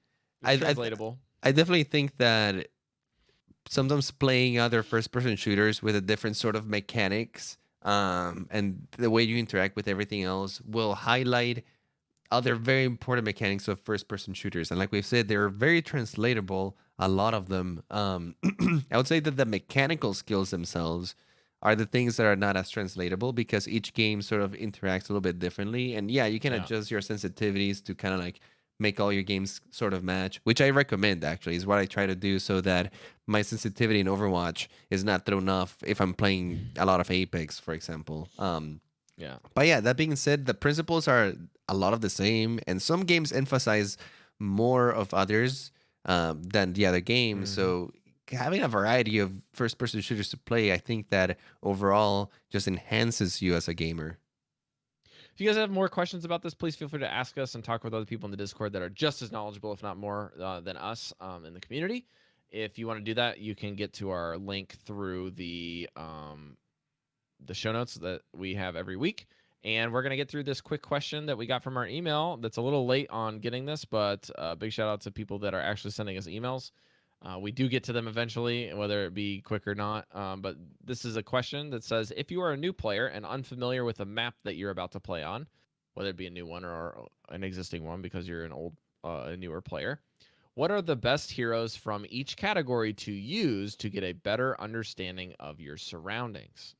It I was I translatable. I definitely think that sometimes playing other first person shooters with a different sort of mechanics and the way you interact with everything else will highlight other very important mechanics of first person shooters. And like we've said, they're very translatable, a lot of them. I would say that the mechanical skills themselves are the things that are not as translatable because each game sort of interacts a little bit differently. And yeah, you can Yeah. adjust your sensitivities to kind of like make all your games sort of match, which I recommend actually, is what I try to do so that my sensitivity in Overwatch is not thrown off if I'm playing a lot of Apex, for example. Yeah. But yeah, that being said, the principles are a lot of the same, and some games emphasize more of others than the other games. Hmm. So having a variety of first-person shooters to play, I think that overall just enhances you as a gamer. If you guys have more questions about this, please feel free to ask us and talk with other people in the Discord that are just as knowledgeable, if not more, than us in the community. If you want to do that, you can get to our link through the show notes that we have every week. And we're going to get through this quick question that we got from our email that's a little late on getting this, but big shout out to people that are actually sending us emails. We do get to them eventually, whether it be quick or not. But this is a question that says, if you are a new player and unfamiliar with a map that you're about to play on, whether it be a new one or an existing one because you're a newer player, what are the best heroes from each category to use to get a better understanding of your surroundings?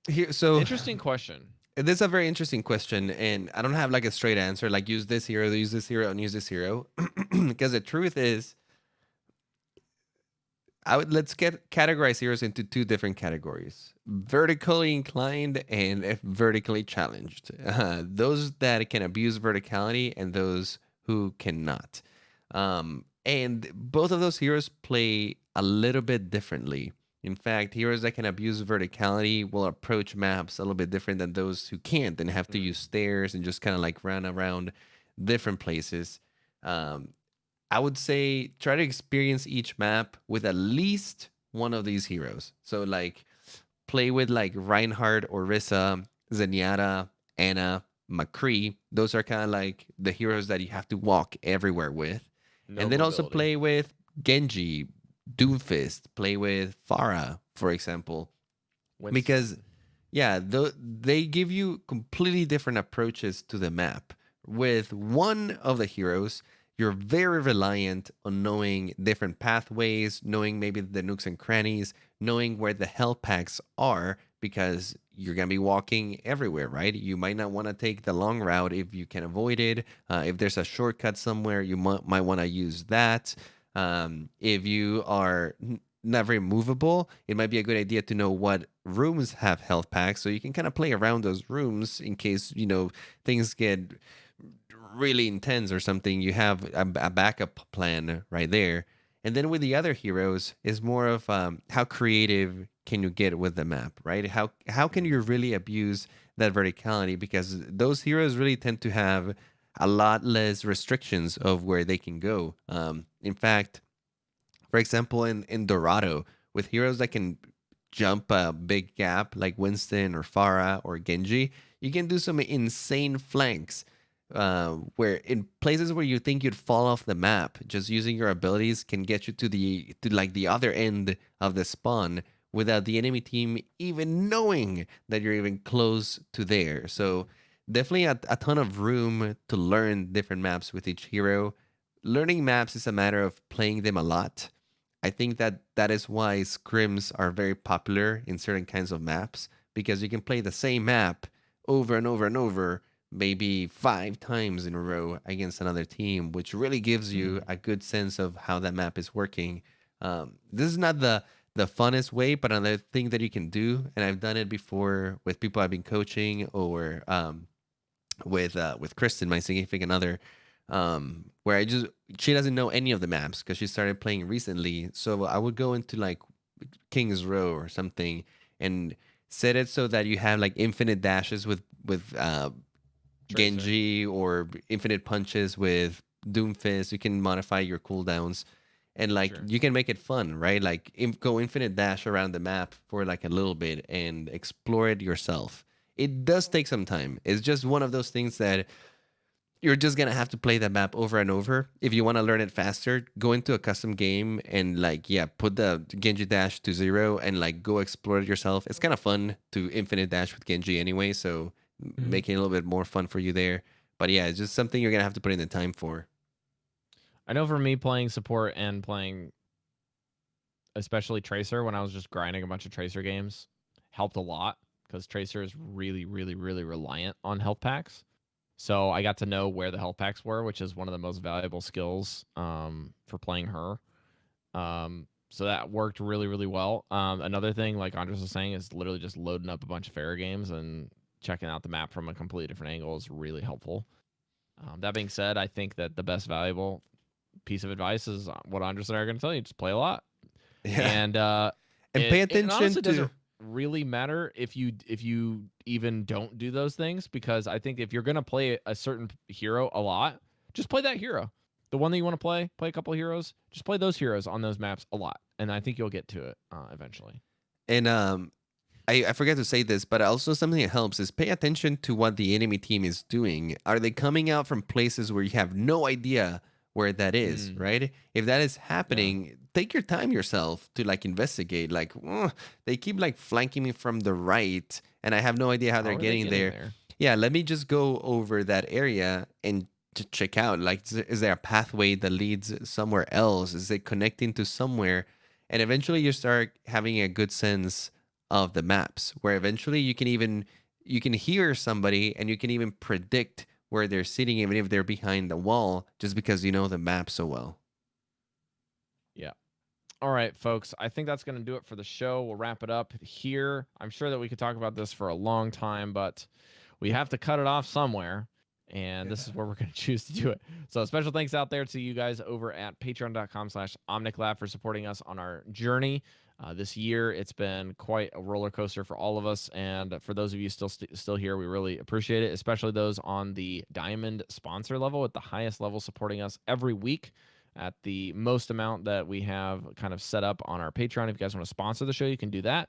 Here, so Interesting question. this is a very interesting question, and I don't have like a straight answer, like use this hero, use this hero, and use this hero, because the truth is, let's get categorize heroes into two different categories: vertically inclined and vertically challenged. Those that can abuse verticality and those who cannot. And both of those heroes play a little bit differently. In fact, heroes that can abuse verticality will approach maps a little bit different than those who can't and have to Mm, use stairs and just kind of like run around different places. Um, I would say try to experience each map with at least one of these heroes. So like play with like Reinhardt, Orisa, Zenyatta, Anna, McCree. Those are kind of like the heroes that you have to walk everywhere with. no And then also mobility. play with Genji, Doomfist, play with Pharah, for example. Because Winston. yeah, they give you completely different approaches to the map. With one of the heroes, you're very reliant on knowing different pathways, knowing maybe the nooks and crannies, knowing where the health packs are, because you're going to be walking everywhere, right? You might not want to take the long route if you can avoid it. If there's a shortcut somewhere, you might want to use that. If you are not very movable, it might be a good idea to know what rooms have health packs, so you can kind of play around those rooms in case things get really intense or something. You have a backup plan right there. And then with the other heroes is more of how creative can you get with the map, right? How can you really abuse that verticality, because those heroes really tend to have a lot less restrictions of where they can go. In fact, for example, in Dorado, with heroes that can jump a big gap like Winston or Farah or Genji, you can do some insane flanks. Where in places where you think you'd fall off the map, just using your abilities can get you to like the other end of the spawn without the enemy team even knowing that you're even close to there. So definitely a ton of room to learn different maps with each hero. Learning maps is a matter of playing them a lot. I think that is why scrims are very popular in certain kinds of maps, because you can play the same map over and over and over, maybe 5 times in a row against another team, which really gives you Mm. a good sense of how that map is working. This is not the funnest way, but another thing that you can do, and I've done it before with people I've been coaching, or with Kristen, my significant other, where she doesn't know any of the maps because she started playing recently. So I would go into like King's Row or something and set it so that you have like infinite dashes with Tracer. Genji, or infinite punches with Doomfist. You can modify your cooldowns. And like Sure. you can make it fun, right? Like go infinite dash around the map for like a little bit and explore it yourself. It does take some time. It's just one of those things that you're just gonna have to play that map over and over. If you want to learn it faster, go into a custom game and like, yeah, put the Genji dash to 0 and like go explore it yourself. It's kind of fun to infinite dash with Genji anyway, so Mhm. making it a little bit more fun for you there. But yeah, it's just something you're gonna have to put in the time for. I know for me, playing support and playing especially Tracer when I was just grinding a bunch of Tracer games helped a lot, because Tracer is really, really, really reliant on health packs. So I got to know where the health packs were, which is one of the most valuable skills for playing her. So that worked really, really well. Another thing, like Andres was saying, is literally just loading up a bunch of Pharah games and checking out the map from a completely different angle is really helpful. That being said, I think that the best valuable piece of advice is what Andres and I are going to tell you: just play a lot. Yeah. And And pay it attention honestly to doesn't really matter if you even don't do those things, because I think if you're gonna play a certain hero a lot, just play that hero. The one that you want to play a couple of heroes, just play those heroes on those maps a lot, and I think you'll get to it eventually. and I forget to say this, but also something that helps is pay attention to what the enemy team is doing. Are they coming out from places where you have no idea where that is, Mm, right? If that is yeah. happening, take your time yourself to like investigate. Like, they keep like flanking me from the right, and I have no idea how How they're are they getting getting there. there? Yeah, let me just go over that area and to check out. Like, is there a pathway that leads somewhere else? Is it connecting to somewhere? And eventually, you start having a good sense of the maps, where eventually you can hear somebody and you can even predict where they're sitting, even if they're behind the wall, just because you know the map so well. Yeah. All right, folks. I think that's going to do it for the show. We'll wrap it up here. I'm sure that we could talk about this for a long time, but we have to cut it off somewhere. And this is where we're going to choose to do it. So special thanks out there to you guys over at patreon.com/OmnicLab for supporting us on our journey. This year, it's been quite a roller coaster for all of us. And for those of you still here, we really appreciate it, especially those on the diamond sponsor level at the highest level supporting us every week at the most amount that we have kind of set up on our Patreon. If you guys want to sponsor the show, you can do that.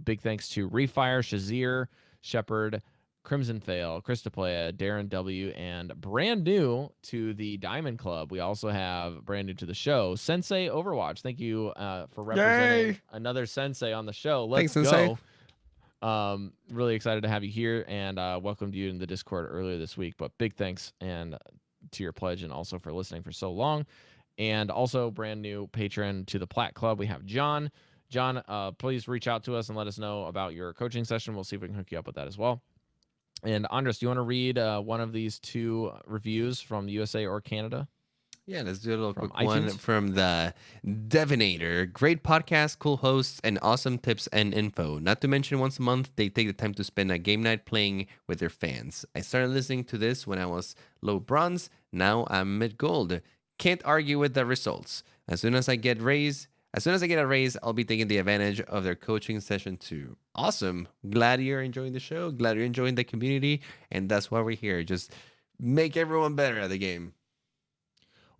Big thanks to Refire, Shazir, Shepard, Crimson Fail, Christoplaya, Darren W, and brand new to the Diamond Club, we also have brand new to the show, Sensei Overwatch. Thank you for representing Yay! another Sensei on the show. Thanks, Let's Sensei. go. Really excited to have you here, and welcomed you in the Discord earlier this week. But big thanks and to your pledge, and also for listening for so long. And also brand new patron to the Plat Club, we have John. John, please reach out to us and let us know about your coaching session. We'll see if we can hook you up with that as well. And Andres, do you want to read one of these two reviews from USA or Canada? Yeah, let's do a little from quick one iTunes. from the Devinator. Great podcast, cool hosts, and awesome tips and info. Not to mention, once a month, they take the time to spend a game night playing with their fans. I started listening to this when I was low bronze. Now I'm mid gold. Can't argue with the results. As soon as I get a raise, I'll be taking the advantage of their coaching session too. Awesome. Glad you're enjoying the show. Glad you're enjoying the community. And that's why we're here. Just make everyone better at the game.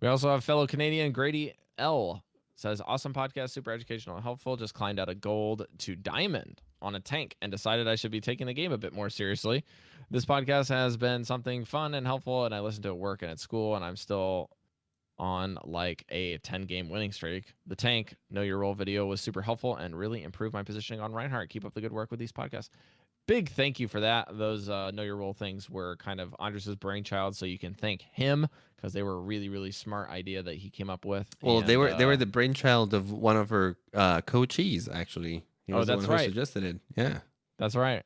We also have fellow Canadian Grady L. Says, awesome podcast, super educational and helpful. Just climbed out of gold to diamond on a tank and decided I should be taking the game a bit more seriously. This podcast has been something fun and helpful, and I listen to it at work and at school, and I'm still on like a 10-game winning streak. The tank know your role video was super helpful and really improved my positioning on Reinhardt. Keep up the good work with these podcasts. Big thank you for that. Those know your role things were kind of Andres's brainchild, so you can thank him because they were a really, really smart idea that he came up with. Well, and, they were the brainchild of one of her coachees. Actually, he was the one who suggested it. Yeah, that's right.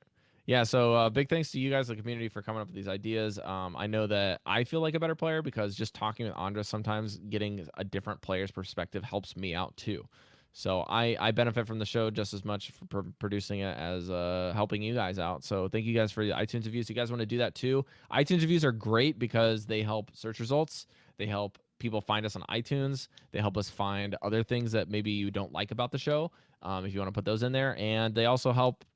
Yeah, so big thanks to you guys, the community, for coming up with these ideas. I know that I feel like a better player because just talking with Andres, sometimes getting a different player's perspective helps me out too. So I benefit from the show just as much for producing it as helping you guys out. So thank you guys for the iTunes reviews. You guys want to do that too? iTunes reviews are great because they help search results. They help people find us on iTunes. They help us find other things that maybe you don't like about the show, if you want to put those in there. And they also help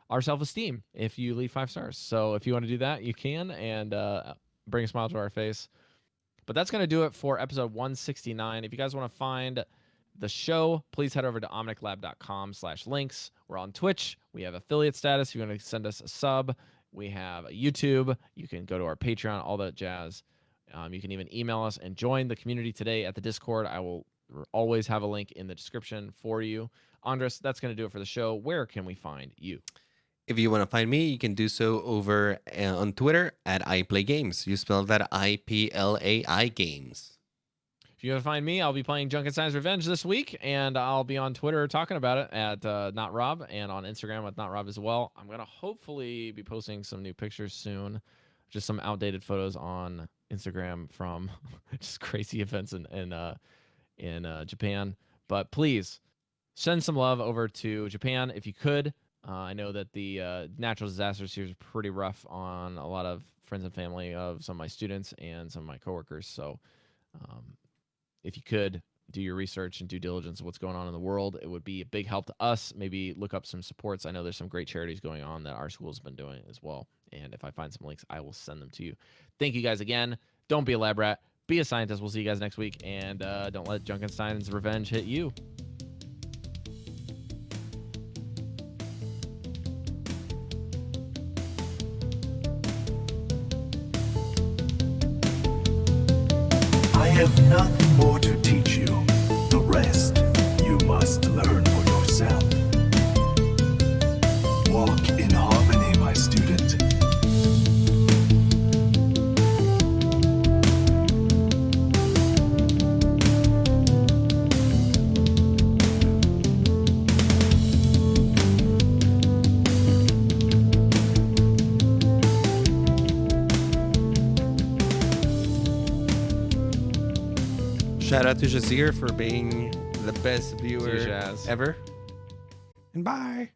our self-esteem if you leave 5 stars. So if you want to do that, you can, and bring a smile to our face. But that's going to do it for episode 169. If you guys want to find the show, please head over to omniclab.com/links. We're on Twitch. We have affiliate status. If you want to send us a sub, we have a YouTube. You can go to our Patreon, all that jazz. You can even email us and join the community today at the Discord. I will always have a link in the description for you. Andres, that's going to do it for the show. Where can we find you? If you want to find me, you can do so over on Twitter at iPlayGames. You spell that IPLAI Games. If you want to find me, I'll be playing Junkenstein's Revenge this week, and I'll be on Twitter talking about it at NotRob, and on Instagram with NotRob as well. I'm going to hopefully be posting some new pictures soon, just some outdated photos on Instagram from just crazy events in Japan. But please send some love over to Japan if you could. I know that the natural disasters here is pretty rough on a lot of friends and family of some of my students and some of my coworkers. So if you could do your research and due diligence of what's going on in the world, it would be a big help to us. Maybe look up some supports. I know there's some great charities going on that our school's been doing as well. And if I find some links, I will send them to you. Thank you guys again. Don't be a lab rat. Be a scientist. We'll see you guys next week. And don't let Junkenstein's Revenge hit you. I have nothing more to teach you. The rest you must learn for yourself. Walk in harmony, my student. Shout out to Jazir for being the best viewer Jazz. ever. And bye.